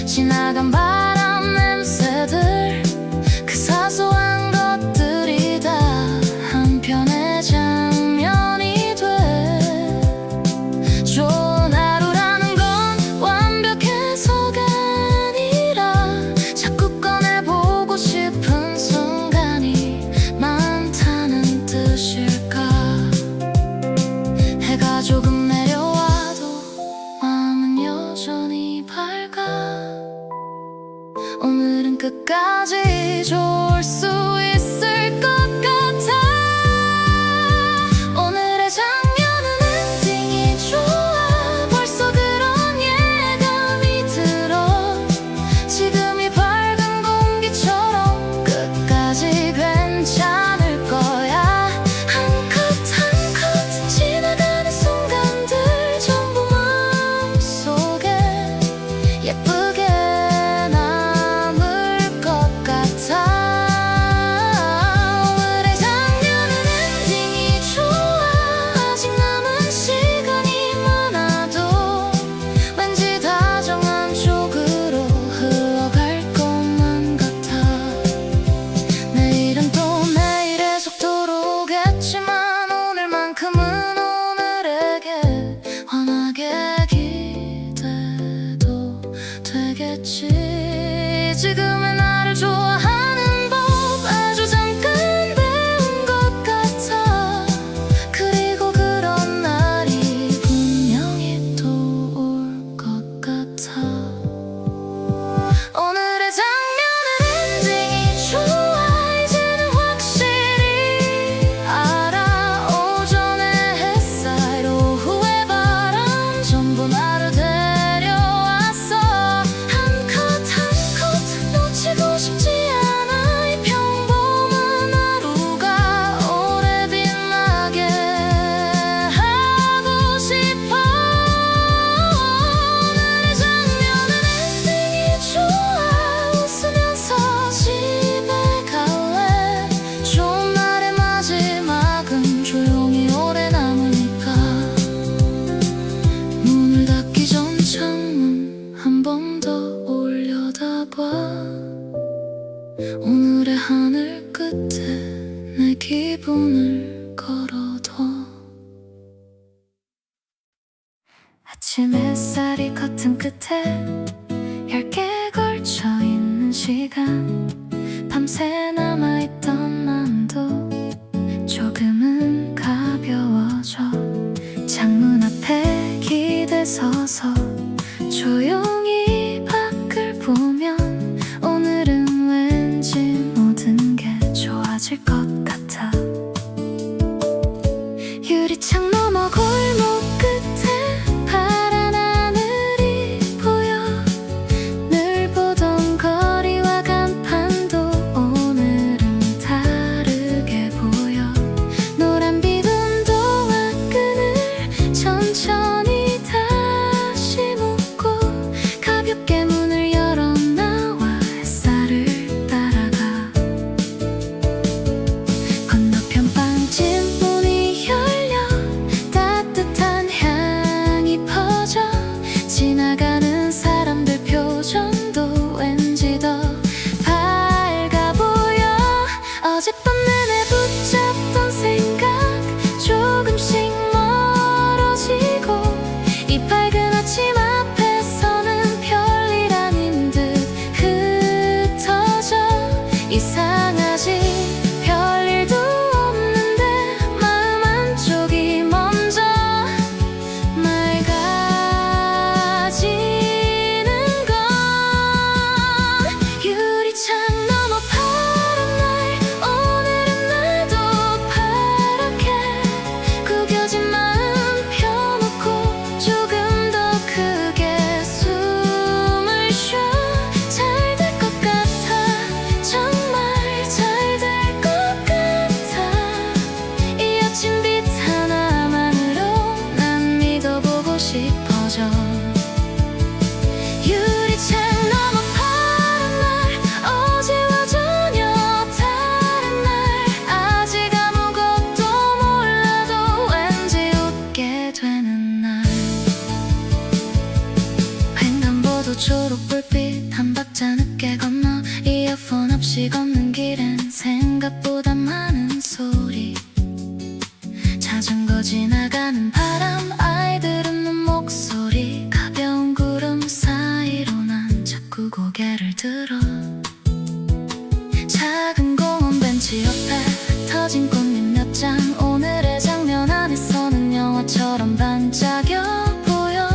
지나간 바람 냄새들, 그 사소한 것들이 다 한편의 장면이 돼. 좋은 하루라는 건 완벽해서가 아니라 자꾸 꺼내보고 싶은 순간이 많다는 뜻일까. 해가 조금 내려와도 마음은 여전히 밝아. 오늘은 끝까지 좋을 수 있을 것 같아. 오늘의 장면은 엔딩이 좋아. 벌써 그런 예감이 들어. 지금이 밝은 공기처럼 끝까지 괜찮을 거야. 한 컷 한 컷 지나가는 순간들 전부 마음속에 예쁘게 남을 것 같아. 오늘의 장면은 엔딩이 좋아. 아직 남은 시간이 많아도 왠지 다정한 쪽으로 흘러갈 것만 같아. 내일은 또 내일의 속도로 오겠지만 오늘만큼은 오늘에게 환하게 기대도 되겠지. 지금의 나를 좋아하는 법 아주 잠깐 배운 것 같아. 그리고 그런 날이 분명히 또 올 것 같아. 오늘의 장면은 엔딩이 좋아. 이제는 확실히 알아. 오전의 햇살, 오후의 바람 전부 나를 데려왔어. 한 컷 한 컷 놓치고 싶지 않아. 이 평범한 하루가 오래 빛나게 하고 싶어. 오늘의 장면은 엔딩이 좋아. 웃으면서 집에 갈래. 좋은 날의 마지막은 조용히 오래 남으니까. 문을 닫기 전 창문 한 번 더 올려다봐. 오늘의 하늘 끝에 내 기분을 걸어둬. 아침 햇살이 커튼 끝에 얇게 걸쳐 있는 시간. 밤새 남아있던 맘도 조금은 가벼워져. 창문 앞에 기대 서서 조용히 밖을 보면 오늘은 왠지 모든 게 좋아질 것 같아. 유리창 너머 골목 끝에 파란 하늘이 보여. 늘 보던 거리와 간판도 오늘은 다르게 보여. 노란 빛 지나가는 바람, 아이들 웃는 목소리, 가벼운 구름 사이로 난 자꾸 고개를 들어. 작은 공원 벤치 옆에 터진 꽃잎 몇 장, 오늘의 장면 안에서는 영화처럼 반짝여 보여.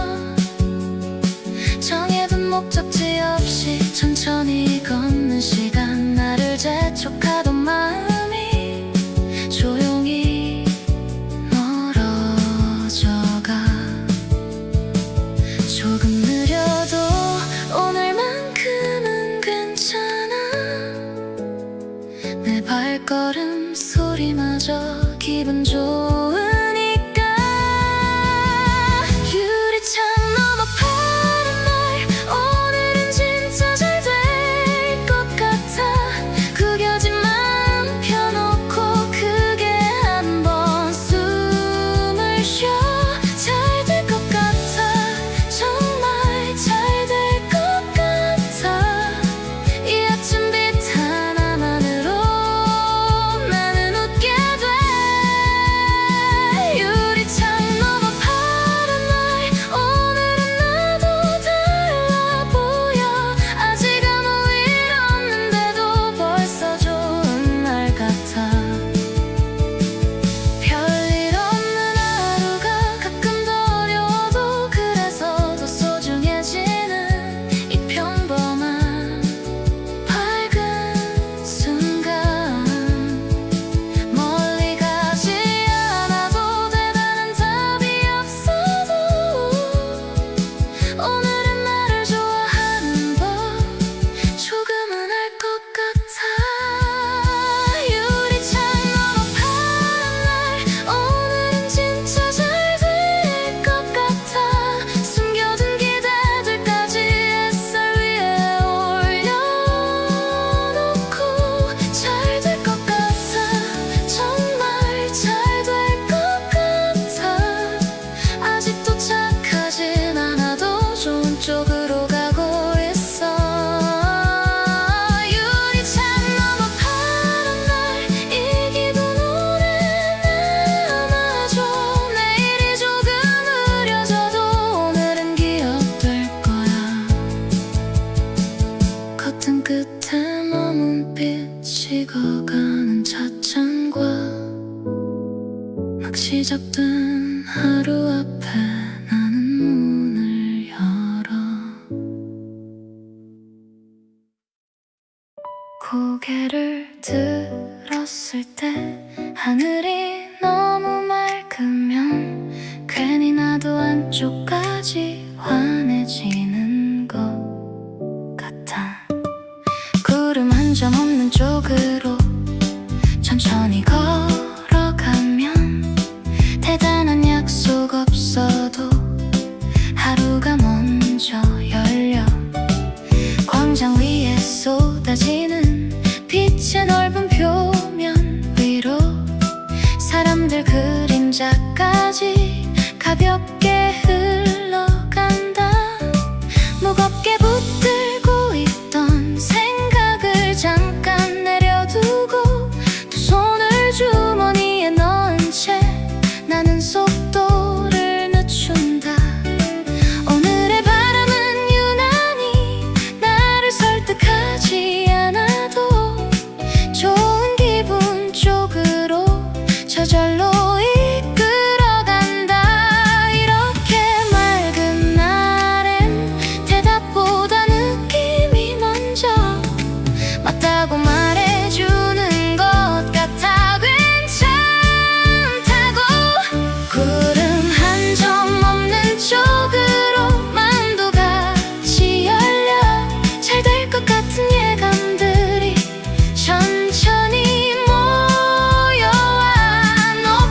정해둔 목적지 없이 천천히 걷는 시간, 나를 재촉하던 마음이 조용히 멀어져가. 조금 느려도 오늘만큼은 괜찮아. 내 발걸음 소리마저 기분 좋으니까. 유리창 너머 파란 날, 오늘은 진짜 잘 될 것 같아. 구겨진 마음 펴놓고 크게 한번 숨을 쉬어. 잘 될 것 같아, 정말 잘 될 것 같아. 이 아침빛 하나만으로 나는 웃게 돼. 유리창 너머 파란 날, 오늘은 나도 달라 보여. 아직 아무 일 없는데도 벌써 좋은 날 같아. 별일 없는 하루가 가끔 더 어려워도 그래서 더 소중해지는 이 평범한 밝은 순간. 멀리 가지 않아도 대단한 답이 없어도 오늘은 나를 좋아하는 법 조금은 알 것 같아. 유리창 너머 파란 날, 오늘은 진짜 잘 될 것 같아. 숨겨둔 기대들까지 햇살 위에 올려놓고 잘 될 것 같아, 정말 잘 될 것 같아. 아직도 착하진 않아도 좋은 쪽으로 가고 있어. 유리창 너머 파란 날, 이 기분 오래 남아줘. 내일이 조금 흐려져도 오늘은 기억될 거야. 커튼 끝에 머문 빛 식어가는 찻잔과 막 시작된 하루 앞에 나는 문을 열어. 고개를 들었을 때 하늘이 너무 맑으면 괜히 나도 안쪽까지 환해지는 것 같아. 구름 한 점 없는 쪽으로 천천히 걸어가면 대단한 약속 없어도 하루가 먼저 열려. 광장 위에 쏟아지는 빛의 넓은 표면 위로 사람들 그림자까지 가볍게 흘러간다. 무겁게 붙들고 있던 생각을 잠깐 내려두고 두 손을 주머니에 넣은 채 나는 속도를 늦춘다. 오늘의 바람은 유난히 나를 설득하지 않아도 좋은 기분 쪽으로 저절로 이끌어간다. 이렇게 맑은 날엔 대답보다 느낌이 먼저 맞다고 말해주는 것 같아. 괜찮다고. 구름 한 점 없는 쪽으로 마음도 같이 열려. 잘 될 것 같은 예감들이 천천히 모여와. 너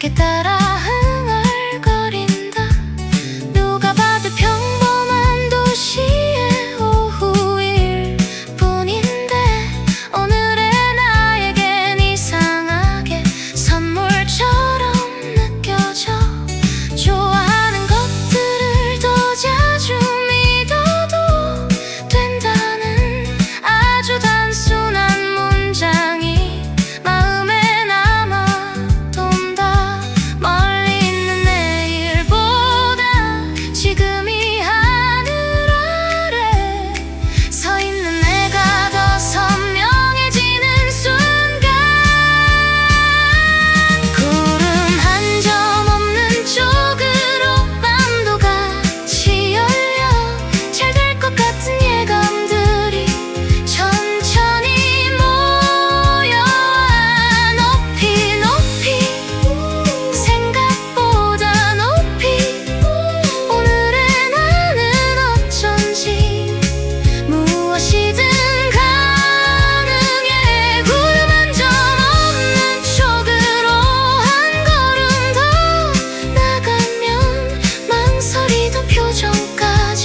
밝게 따라 흥얼거린다. 누가 봐도 평범한 도시의 오후일 뿐인데 오늘의 나에겐 이상하게 선물처럼 느껴져. 좋아하는 것들을 더 자주 믿어도 된다는 아주 단순한 문장이 마음에 남아 돈다. 멀리 있는 내일보다 지금이 하늘 아래 서 있는 내가 더 선명해지는 순간, 구름 한 점 없는 쪽으로 밤도 같이 열려 잘 될 것 같은 예감들이 천천히 모여와 높이 높이, 생각보다 높이. 오늘의 나는 어쩐지 무엇이든 가능해. 구름 한 점 없는 쪽으로 한 걸음 더 나가면 망설이던 표정까지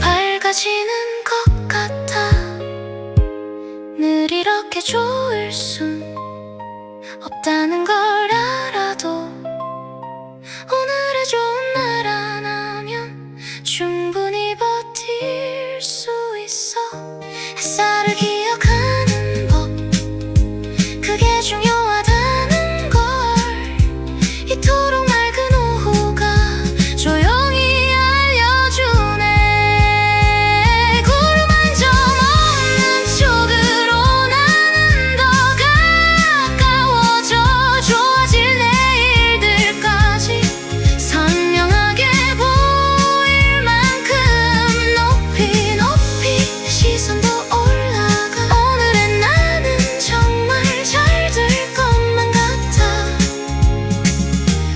밝아지는 것 같아. 늘 이렇게 좋을 순 없다는 걸 알아도 오늘의 좋은 날 하나면 충분히 버틸 수 있어. 햇살을 기억하는 법, 그게 중요하다는 걸 이토록 맑은 오후가 조용히 알려주네. 구름 한 점 없는 쪽으로 나는 더 가까워져. 좋아질 내일들까지 선명하게 보일 만큼 높이 높이 시선도 올라가. 오늘의 나는 정말 잘 될 것만 같아.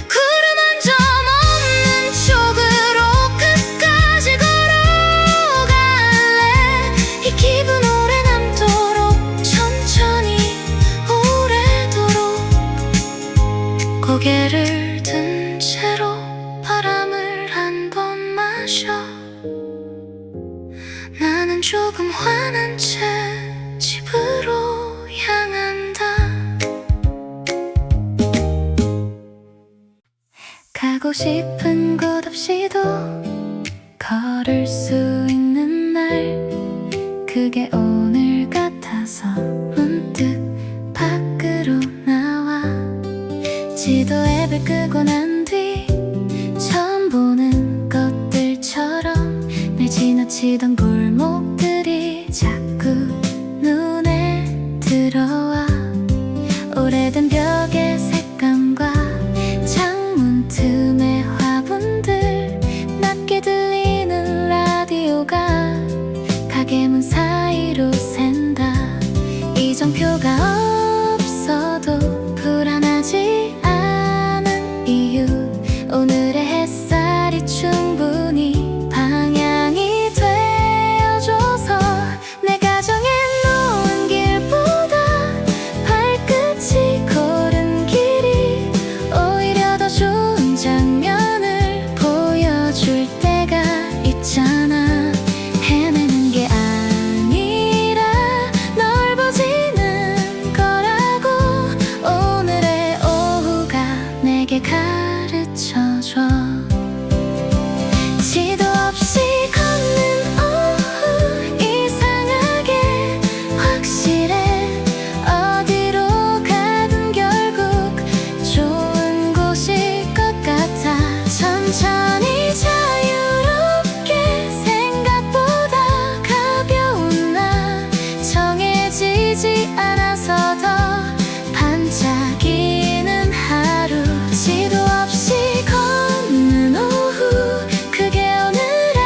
구름 한 점 없는 쪽으로 끝까지 걸어갈래. 이 기분 오래 남도록 천천히 오래도록 고개를 든 채로 바람을 한 번 마셔. 나는 조금 화난 채 집으로 향한다. 가고 싶은 곳 없이도 걸을 수 있는 날, 그게 오늘 같아서 문득 밖으로 나와. 지도 앱을 끄고 난 뒤 처음 보는 것들처럼 날 지나치던 골목들이 자꾸 눈에 들어와. 오래된 벽의 색감과 창문 틈의 화분들, 낮게 들리는 라디오가 가게 문 사이로 샌다. 이정표가 없어도 불안하지 않은 이유, 오늘의 햇살이 충분히 방향이 되어줘서 내 가정에 놓은 길보다 발끝이 고른 길이 오히려 더 좋은 장면을 보여줄 때가 있잖아. 헤매는 게 아니라 넓어지는 거라고 오늘의 오후가 내게 가르쳐줘. 지도 없이 걷는 오후 이상하게 확실해. 어디로 가든 결국 좋은 곳일 것 같아. 천천히 자유롭게 생각보다 가벼운 나, 정해지지 않아서 더 반짝이는 하루. 지도 없이 걷는 오후, 그게 오늘의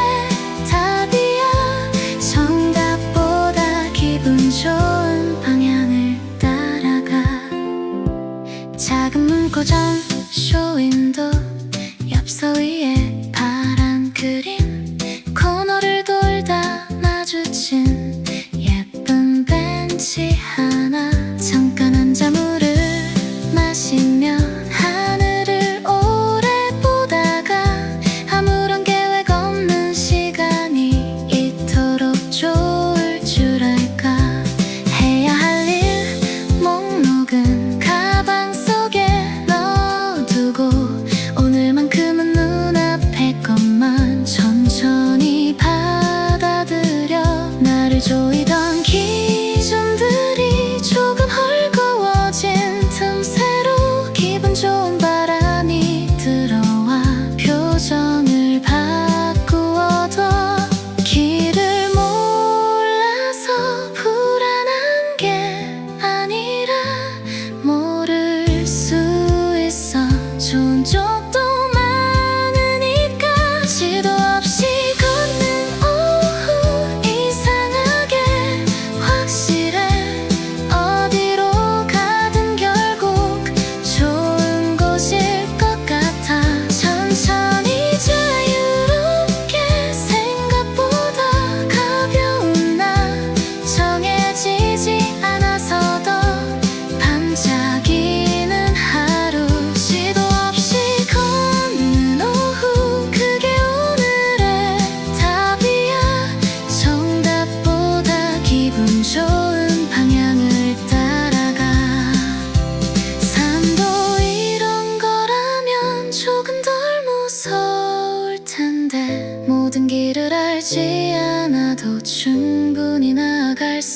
답이야. 정답보다 기분 좋은 방향을 따라가. 작은 문구점 쇼윈도, 엽서 위에 파란 그림, 코너를 돌다 마주친 예쁜 벤치 하나. 잠깐 앉아 물을 마시며 하늘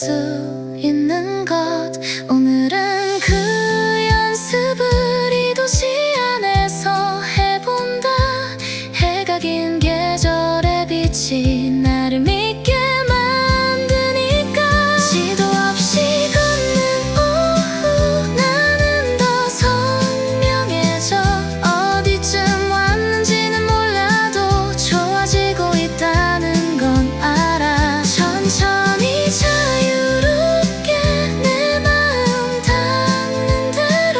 수 있는 것. 오늘은 그 연습을 이 도시 안에서 해본다. 해가 긴 계절의 빛이 나를 믿게 만드니까. 시도 없이 걷는 오후 나는 더 선명해져. 어디쯤 왔는지는 몰라도 좋아지고 있다는 건 알아. 천천히 자유롭게 내 마음 닿는 대로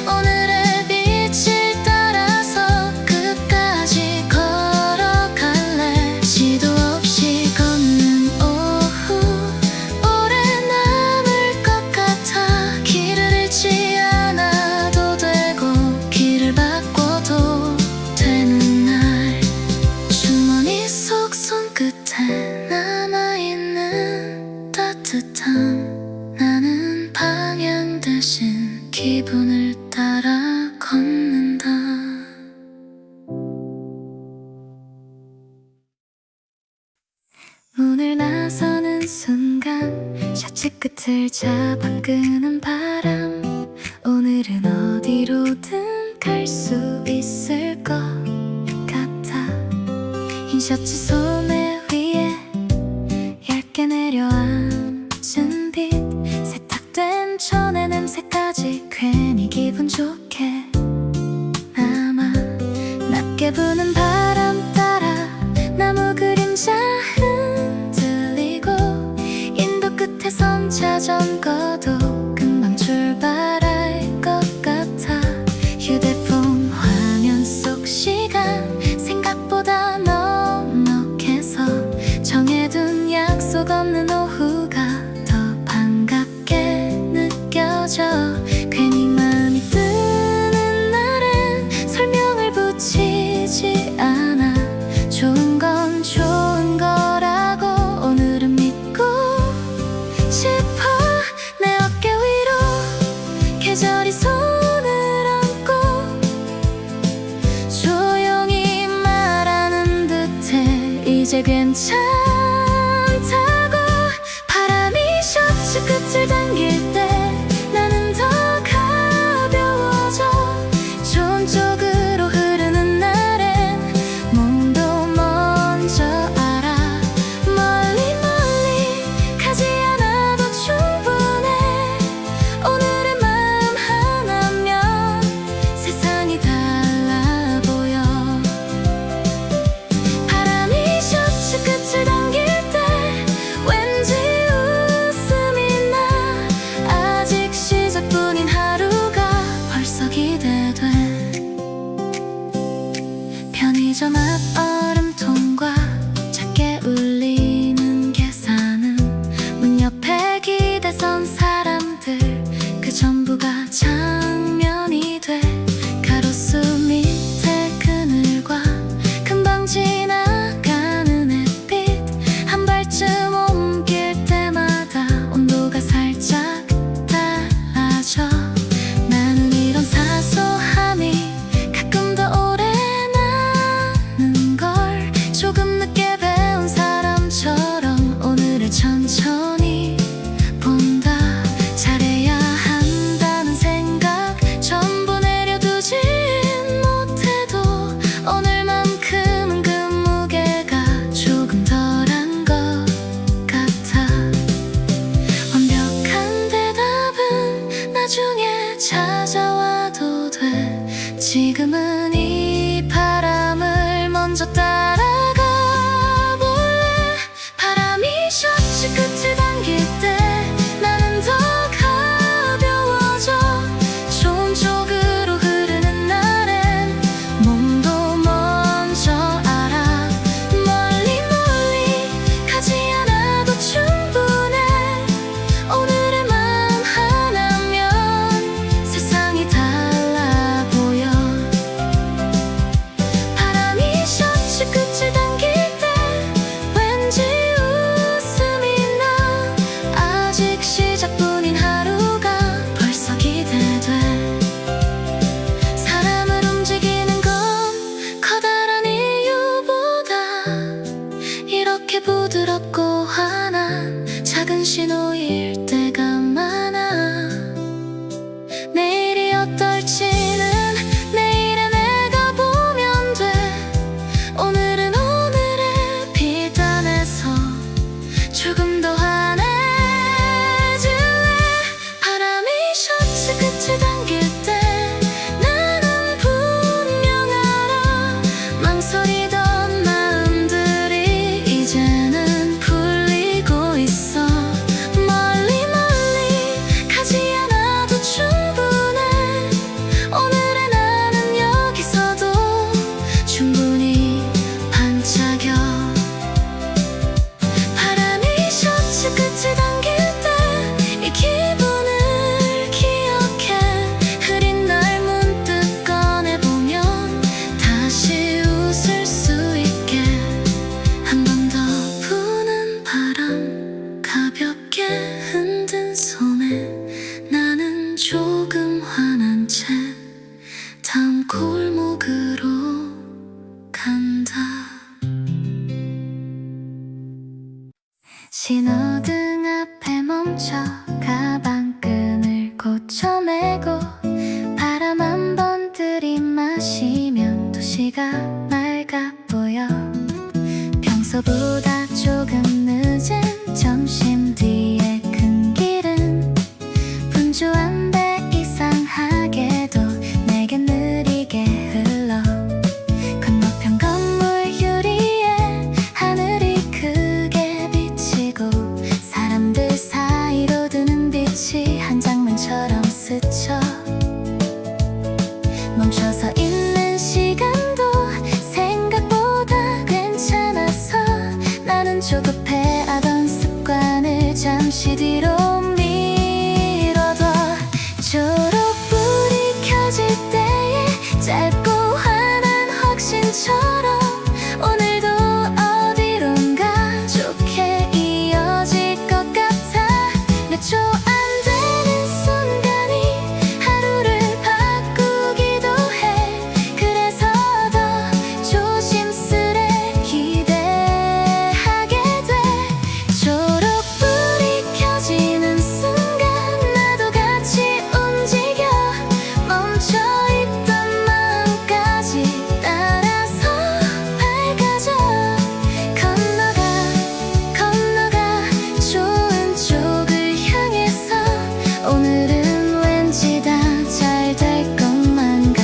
오늘의 빛을 따라서 끝까지 걸어갈래. 시도 없이 걷는 오후 오래 남을 것 같아. 길을 잃지 않아도 되고 길을 바꿔도 되는 날. 주머니 속 손끝에 남아있는 따뜻함. 나는 방향 대신 기분을 따라 걷는다. 문을 나서는 순간 셔츠 끝을 잡아 끄는 바람. 오늘은 어디로든 갈 수 있을 것 같아. 흰 셔츠 소매 위에 얇게 내려앉은 빛. 세탁된 천의 냄새까지 괜히 기분 좋게 남아. 낮게 부는 바람 따라 나무 그림자 흔들리고. 인도 끝에선 자전거도 금방 출발할 것 같아. 휴대폰 화면 속 시간 생각보다 넉넉해서 정해둔 약속 없는 오후가 더 반갑게 느껴져. 괜히 마음이 뜨는 날엔 설명을 붙이지 않아. 좋은 건 좋은 거라고 오늘은 믿고 싶어. 내 어깨 위로 계절이 손을 얹고 조용히 말하는 듯해. 이제 괜찮다고. 바람이 셔츠 끝을 당길 때 나는 더 가벼워져. 좋은 쪽으로 흐르는 날엔 몸도 먼저 알아. 멀리 멀리 가지 않아도 충분해. 오늘의 마음 하나면 세상이 달라 보여. 바람이 셔츠 끝을 당길 때 왠지 웃음이 나. 아직 시작뿐인 하루가 벌써 기대돼. 편의점 앞 얼음통과 작게 울리는 계산음. 문 옆에 기대선 사람들 그 전부가 장면이 돼. 가로수 밑에 그늘과 금방 지나가는 햇빛. 한 발쯤 옮길 때마다 온도가 살짝 달라져. 나는 이런 사소함이 가끔 더 오래 남는 걸. 조금 늦게 배운 사람처럼 오늘을 천천히 본다. 잘해야 한다는 생각 스쳐 멈춰서 있는 시간도 생각보다 괜찮아서 나는 조급해하던 습관을 잠시 뒤로 미뤄둬. 초록불이 켜질 때의 짧고 환한 확신처럼 오늘도 어디론가 좋게 이어질 것 같아. 몇 초 안 되는 순간이 하루를 바꾸기도 해. 그래서 더 조심스레 기대하게 돼. 초록불이 켜지는 순간 나도 같이 움직여 멈춰있던 마음까지 따라서 밝아져. 건너가 좋은 쪽을 향해서 오늘은 왠지 다 잘 될 것만 같아.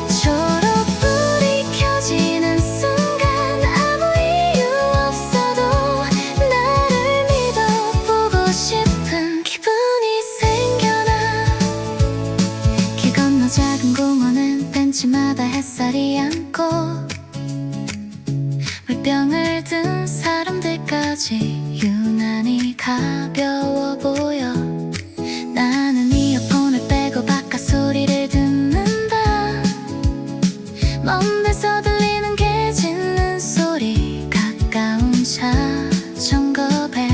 초록불이 켜지는 순간 아무 이유 없어도 나를 믿어보고 싶은 기분이 생겨나. 길 건너 작은 공원은 벤치마다 햇살이 안고 물병을 든 사람들까지 유난히 가벼워 보여. 나는 이어폰을 빼고 바깥 소리를 듣는다. 먼 데서 들리는 개 짖는 소리, 가까운 자전거 벨,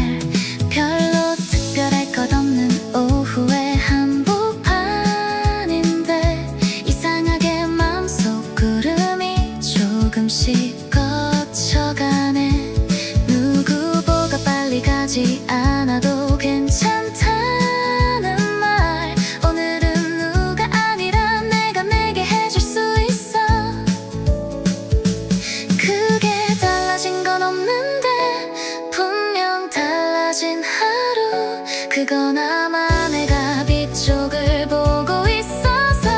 별로 특별할 것 없는 오후의 한복판인데 이상하게 마음속 구름이 조금씩 걷혀가네. 누구보다 빨리 가지 않아도 괜찮다는 말, 오늘은 누가 아니라 내가 내게 해줄 수 있어. 크게 달라진 건 없는데 분명 달라진 하루, 그건 아마 내가 뒤쪽을 보고 있어서.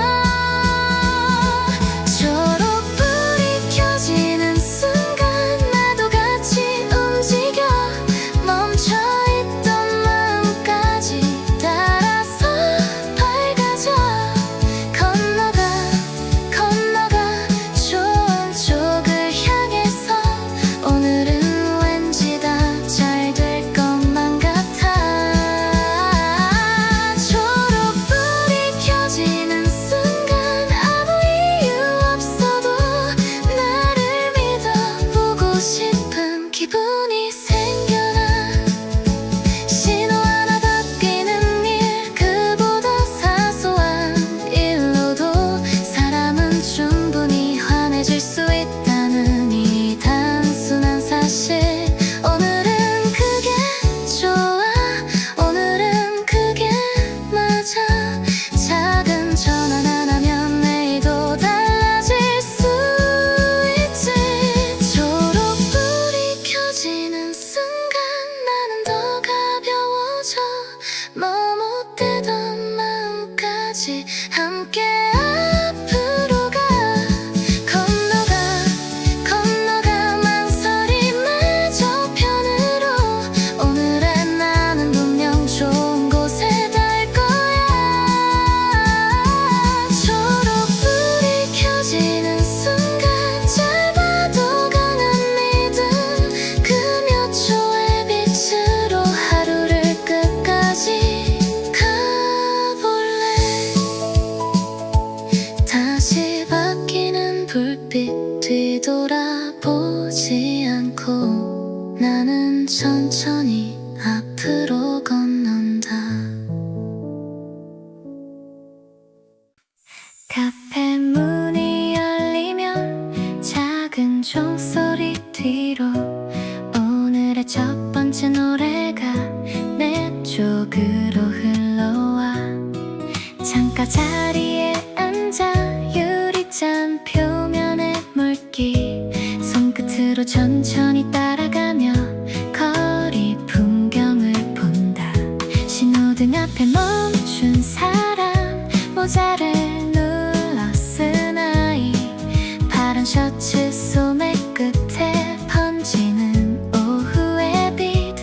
초록불이 켜지는 순간 나도 같이 움직여 멈춰있던 마음까지 따라서 밝아져. 건너가 좋은 쪽을 향해서 오늘은 왠지 다 잘 될 것만 같아. 초록불이 켜지는 순간 아무 이유 없어도 나를 믿어보고 싶은 기분이 생겨나. 신호 하나 바뀌는 일, 그보다 사소한 일로도 사람은 충분히 환해질 수 있다는 이 단순한 사실. 오늘은 그게 좋아, 오늘은 그게 맞아. 작은 전환 하나면 내일도 달라질 수 있지. 초록불이 켜지는 순간 나는 더 가벼워져. 머뭇대던 마음까지 함께 앞으로 가. 건너가 망설임의 저편으로. 오늘의 나는 분명 좋은 곳에 닿을 거야. 초록불이 켜지는 순간 짧아도 강한 믿음, 그 몇 초의 빛으로 하루를 끝까지 가볼래. 다시 바뀌는 불빛 뒤돌아보지 않고 나는 천천히 앞으로 건넌다. 카페 문이 열리면 작은 종소리 뒤로 오늘의 첫 번째 노래가 내 쪽으로 흘러와. 창가 자리에 앉아 유리잔 표면에 물기 손끝으로 천천히 따라가며 거리 풍경을 본다. 신호등 앞에 멈춘 사람, 모자를 눌러 쓴 아이, 파란 셔츠 소매 끝에 번지는 오후의 빛.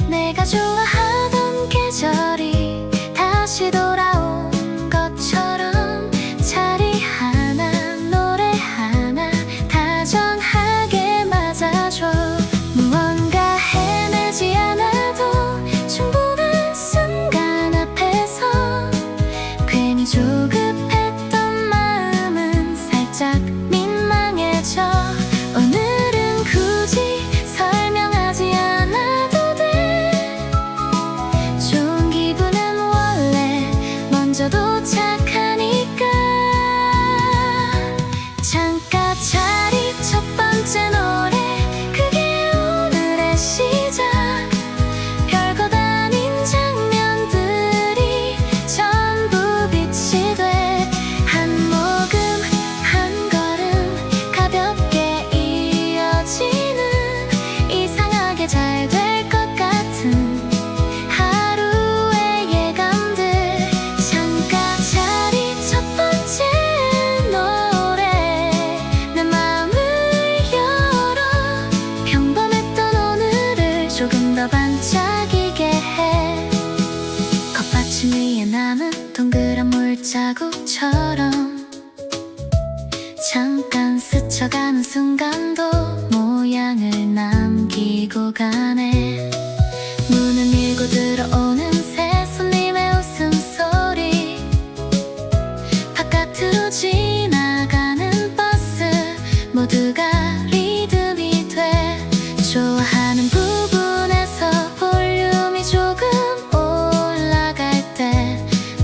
내가 좋아하던 계절이 남은 동그란 물자국처럼 잠깐 스쳐가는 순간도 모양을 남기고 가네. 문을 밀고 들어오는 새 손님의 웃음소리, 바깥으로 지나가는 버스, 모두가 리듬이 돼. 좋아하는 부분에서 볼륨이 조금 올라갈 때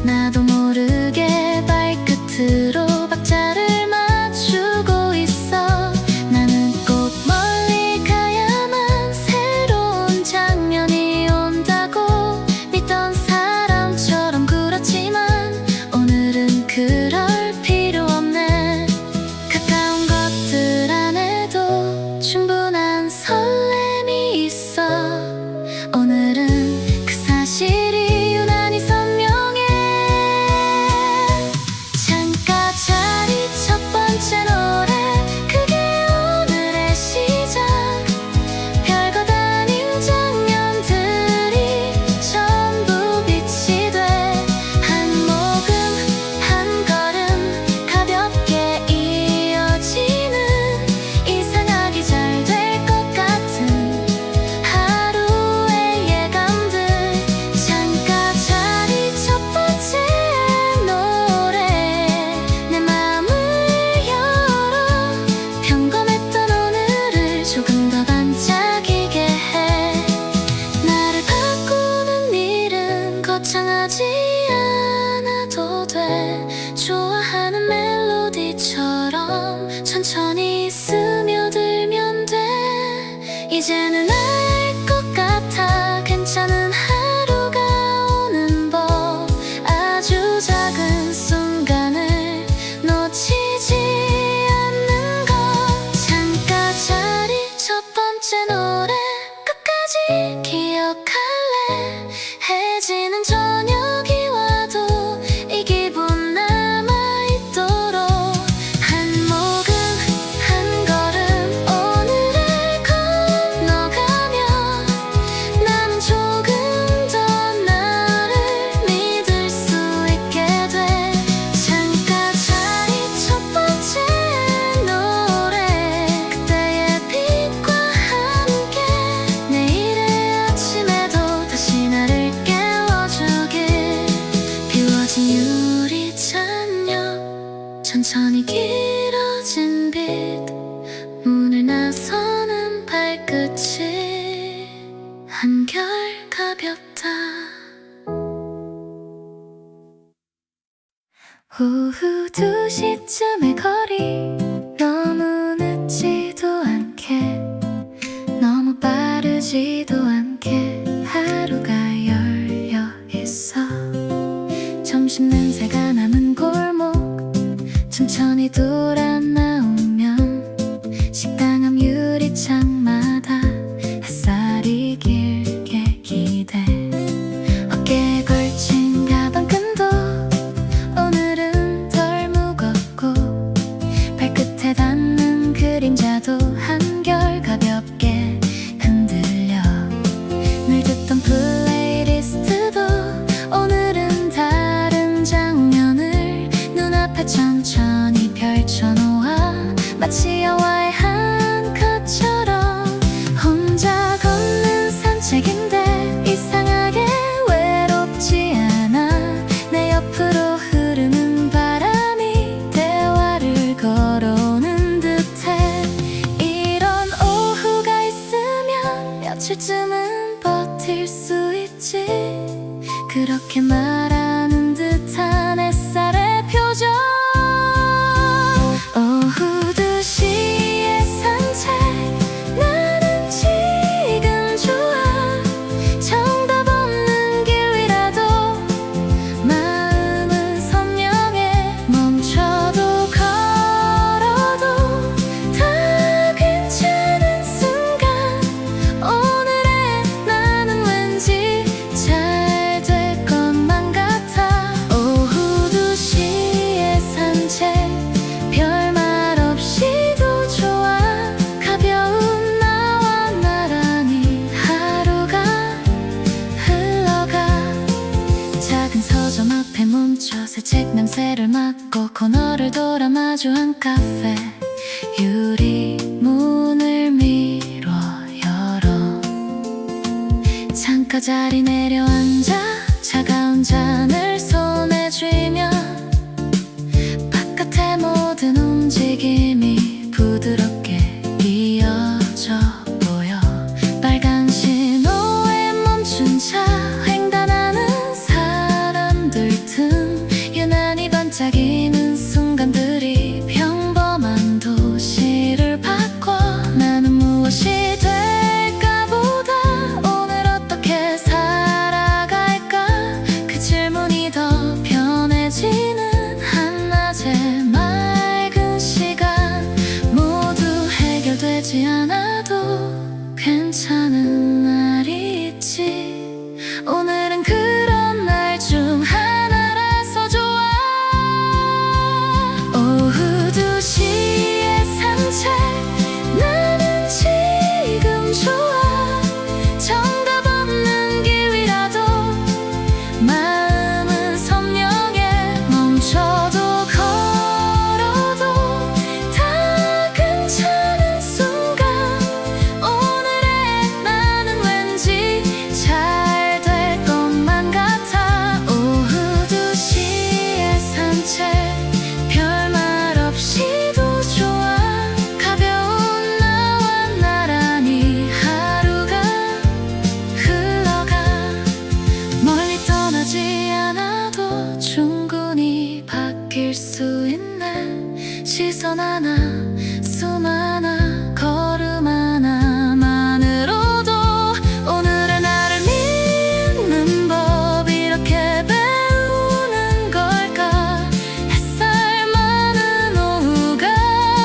나도 모르게 발끝으로 박자를 맞추고 있어. 나는 꼭 멀리 가야만 새로운 장면이 온다고 믿던 사람처럼 굴었지만 오늘은 그럴 필요 없네. 가까운 것들 안에도 충분한 설렘이 있어. 오늘은 그 사실이 유난히 선명해. 창가 자리 첫 번째 노래, 그게 오늘의 시작. 별것 아닌 장면들이 전부 빛이 돼. 한 모금 한 걸음 가볍게 이어지는 이상하게 잘 될 것 같은 하루의 예감들. 창가 자리 첫 번째 노래, 내 마음을 열어 평범했던 오늘을 조금 더 반짝이게 해. 나를 바꾸는 일은 거창하지 않아도 돼. 좋아하는 멜로디처럼 천천히 스며들면 돼. 이제는 알 것 같아. 괜찮은 하루가 오는 법. 아주 작은 순간을 놓치지 않는 것. 창가 자리 첫 번째 노래, 끝까지 기억할래. 해지는 저녁이 와도 이 기분 남아있도록. 한 모금 한 걸음 오늘을 건너가며 나는 조금 더 나를 믿을 수 있게 돼. 창가 자리 첫 번째 노래, 그때의 빛과 함께 내일의 아침에도 다시 나를 깨워주길. 비워진 유리 찬옆, 천천히 길어진 빛, 문을 나서는 발끝이 한결 가볍다. 오후 2시쯤의 거리, 너무 늦지도 않게 너무 빠르지도 않게 하루가 열려 있어. 점심 냄새가 남은 골목, 천천히 돌아 나오면 식당 앞 유리창마다 햇살이 길게 기대. 어깨에 걸친 가방끈도 오늘은 덜 무겁고 발끝에 닿는 그림자도 한결 가볍게 흔들려. 늘 듣던 플레이리스트도 오늘은 다른 장면을 눈앞에 천천히 펼쳐놓아. 마치 영화의 한 컷처럼 혼자 걷는 산책인데 이상하게 외롭지 않아. 내 옆으로 흐르는 바람이 대화를 걸어오는 듯해. 이런 오후가 있으면 며칠쯤은 버틸 수 있지. 그렇게 말하는 듯한 햇살의 표정. 오후 2시의 산책, 나는 지금 좋아. 정답 없는 길 위라도 마음은 선명해. 멈춰도 걸어도 다 괜찮은 순간. 오늘의 나는 왠지 잘 될 것만 같아. 서점 앞에 멈춰 새 책 냄새를 맡고 코너를 돌아 마주한 카페 유리문을 밀어 열어 창가 자리 내려앉아 차가운 잔을 손에 쥐며 바깥의 모든 움직임이 부드럽게 이어져 보여 빨간 신호에 멈춘 차 횡단하는 사람들 틈 유난히 반짝이는 순간들이 평범한 도시를 바꿔 나는 무엇이 될까 보다 오늘 어떻게 살아갈까 그 질문이 더 편해지는 한낮의 맑은 시간 모두 해결되지 않아도 괜찮은 날이 있지 오늘은 그런 날 중 하나라서 좋아 오후 2시의 산책 나는 지금 좋아 정답 없는 길 위라도 마음은 선명해 멈춰도 걸어도 다 괜찮은 순간 오늘의 나는 왠지 잘 될 것만 같아 오후 2시의 산책 별말 없이도 좋아 가벼운 나와 나란히 하루가 흘러가 멀리 떠나지 않아도 충분히 바뀔 수 있는 시선 하나 숨 하나 걸음 하나만으로도 오늘의 나를 믿는 법 이렇게 배우는 걸까 햇살 많은 오후가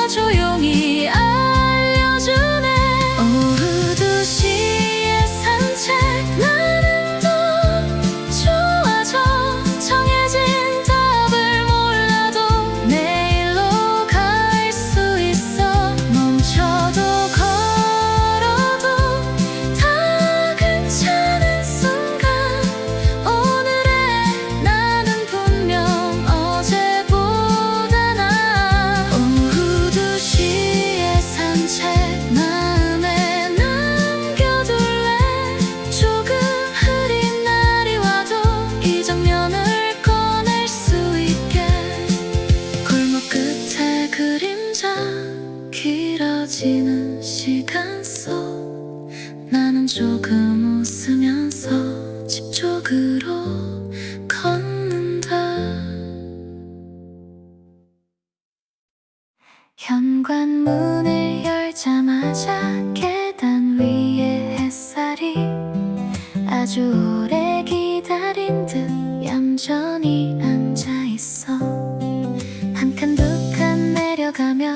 조용히 알려주네 오후 2시의 산책 나는 더 좋아져 정해진 답을 몰라도 내일로 갈 수 있어 멈춰도 걸어도 다 괜찮은 순간 오늘의 나는 분명 어제보다 나아 오후 2시의 산책 마음에 남겨둘래 조금 흐린 날이 와도 이 장면을 꺼낼 수 있게 골목 끝에 그림자 길어지는 시간 속 나는 조금 웃으면서 집 쪽으로 걷는다 현관문을 열자마자 계단 위에 햇살이 아주 오래 기다린 듯 얌전히 앉아있어 한 칸 두 칸 내려가며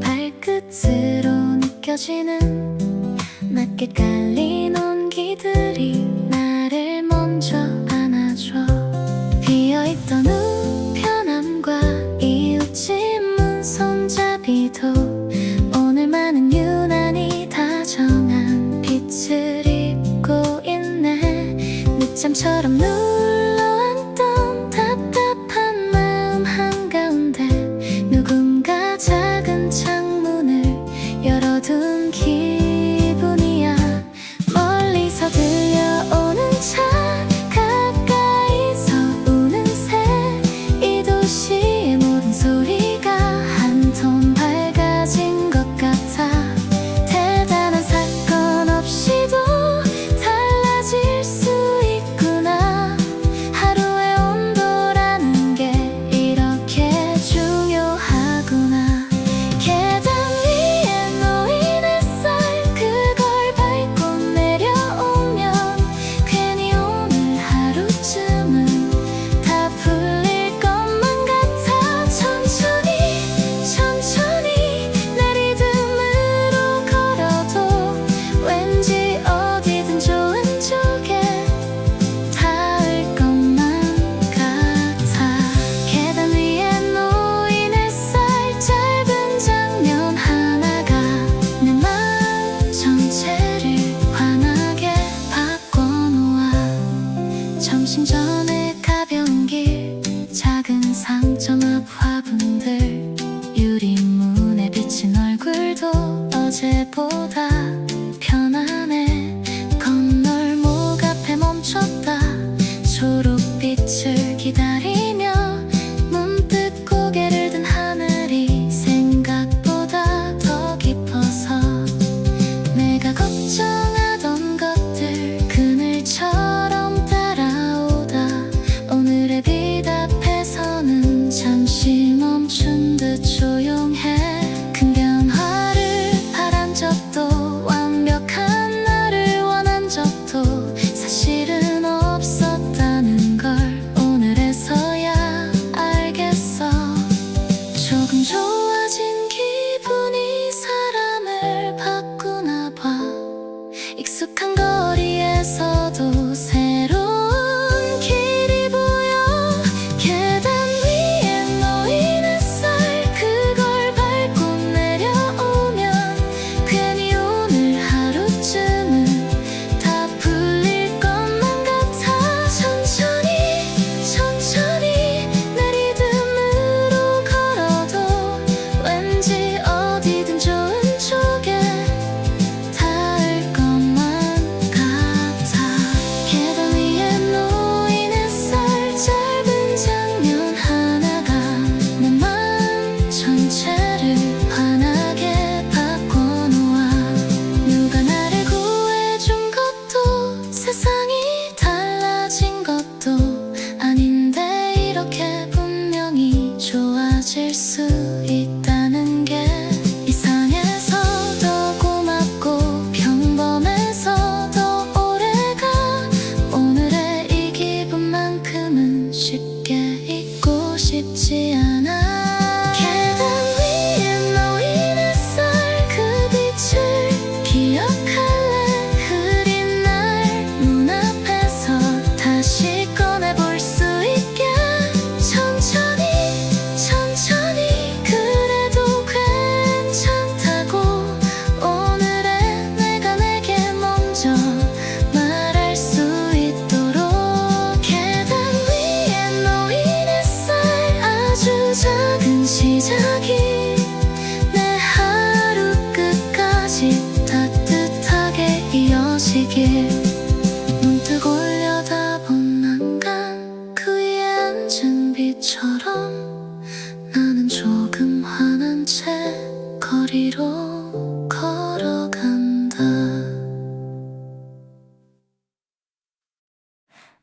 발끝으로 느껴지는 낮게 깔린 온기들이 나를 먼저 안아줘 비어있던 우편함과 이웃집 손잡이도 오늘만은 유난히 다정한 빛을 입고 있네 늦잠처럼 눌러앉던 답답한 마음 한가운데 누군가 작은 창문을 열어둔 기분이야 멀리서 들려오는 차 가까이서 우는 새 이 도시의 모든 소리가 한 톤 밝아진 것 같아 대단한 사건 없이도 달라질 수 있구나 하루의 온도라는 게 이렇게 중요하구나 계단 위에 놓인 햇살 그걸 밟고 내려오면 괜히 오늘 하루쯤은 다 풀릴 것만 같아 천천히 천천히 내 리듬으로 걸어도 왠지 어디든 좋은 쪽에 닿을 것만 같아 계단 위에 놓인 햇살 짧은 장면 하나가 내 마음 전체를 환하게 바꿔놓아 점심 전에 가벼운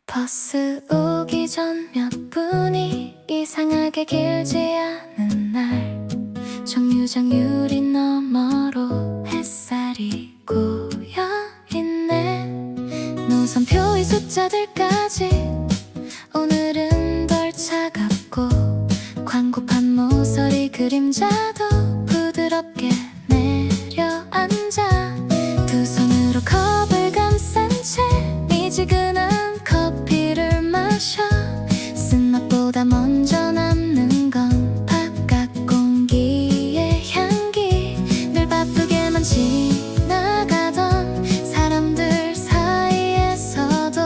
버스 오기 전 몇 분이 이상하게 길지 않은 날, 정류장 유리 너머로 햇살이 고여있네. 노선표의 숫자들까지 오늘은 덜 차갑고, 광고판 모서리 그림자도 부드럽게 내려앉아 두 손으로 컵을 감싼 채 미지근한 커피를 마셔. 쓴맛보다 먼저 남는 건 바깥 공기의 향기. 늘 바쁘게만 지나가던 사람들 사이에서도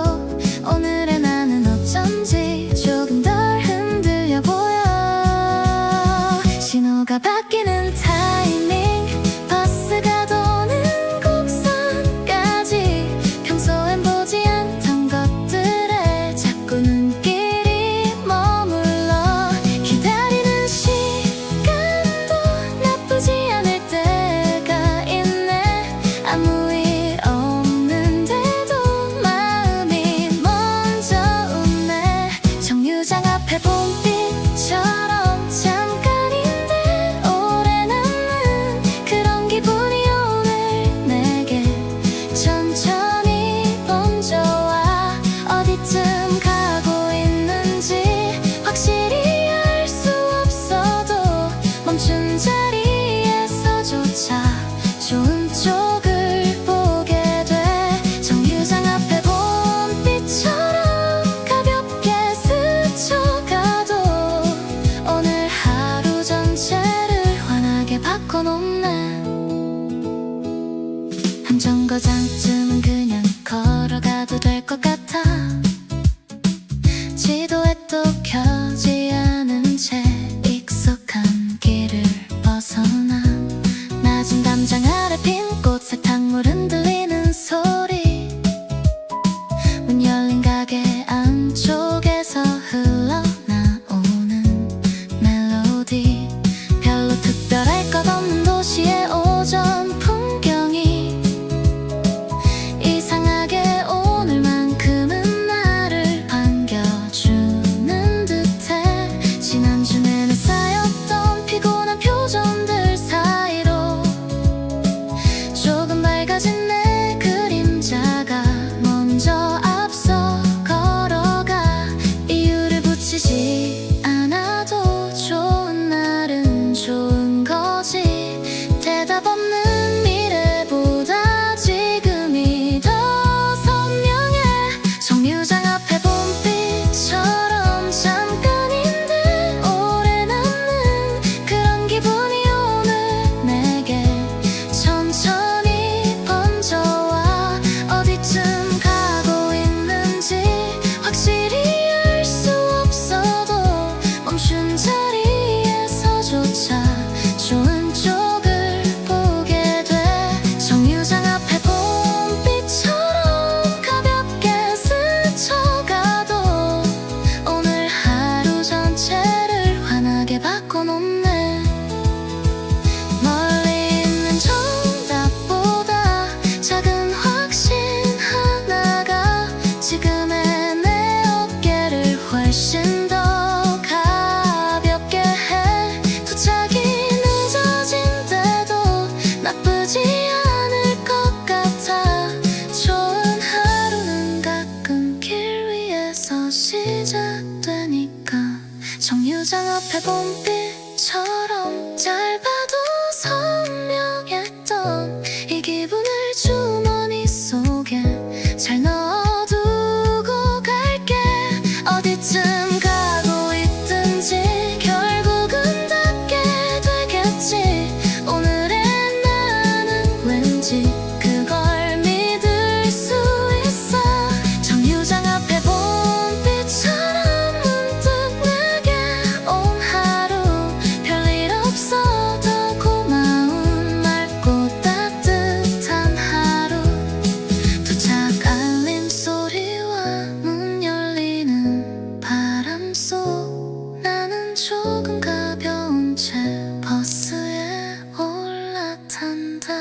오늘의 나는 어쩐지 조금 덜 흔들려 보여. 신호가 바뀌는 타이밍, 버스가 도는 곡선까지 평소엔 보지 않던 것들에 자꾸 눈길이 머물러. 기다리는 시간도 나쁘지 않을 때가 있네. 아무 일 없는데도 마음이 먼저 웃네. 정류장 앞에 봄빛처럼 잠깐인데 오래 남는 그런 기분이 오늘 내게 천천히 번져와. 어디쯤 가고 있는지 확실히 알 수 없어도 멈춘 자리에서조차 좋은 쪽을 보게 돼. 정류장 앞에 봄빛처럼 가볍게 스쳐가도 오늘 하루 전체를 환하게 바꿔놓네. 한 정거장쯤은 그냥 걸어가도 될 것 같아. 지도에 또 켜지 않은 채 익숙한 길을 벗어나. 낮은 담장 아래 핀 꽃 세탁물 흔들리는 소리, 문 열린 가게 안쪽에서 흘러나오는 멜로디. 별로 특별할 것 없는 도시의 오전 풍경이 이상하게 오늘만큼은 나를 반겨주는 듯해. 지난주 내내 쌓였던 피곤한 표정들 사이로 조금 밝아진 내 그림자가 먼저 앞서 걸어가. 이유를 붙이지 않아도 좋은 날은 좋은 거지. 대답 없는 미래보다 지금이 더 선명해. 정류장 앞에 봄빛처럼 잠깐인데 오래 남는 그런 기분이 오늘 내게 천천히 번져와. 어디쯤 가고 있는지 확실히 알 수 없어도 멈춘 자리에서조차 좋은 쪽을 보게 돼. 정류장 앞에 봄빛처럼 가볍게 스쳐가도 오늘 하루 전체를 환하게 바꿔놓네. 멀리 있는 정답보다 작은 확신 하나가 지금의 내 어깨를 훨씬 더 가볍게 해. 도착이 늦어진대도 나쁘지 않을 것 같아. 좋은 하루는 가끔 길 위에서 시작되니까. 정류장 앞에 봄빛처럼 짧아도 선명했던 이 기분을 주머니 속에 잘 넣어두고 갈게. 어디쯤 가고 있든지 결국은 닿게 되겠지. 오늘의 나는 왠지 그걸 믿을 수 있어. 정류장 앞에 봄빛처럼 문득 내게 온 하루. 별일 없어 더 고마운 맑고 따뜻한 하루. 도착 알림 소리와 문 열리는 바람 속 나는 조금 가벼운 채 버스에 올라탄다.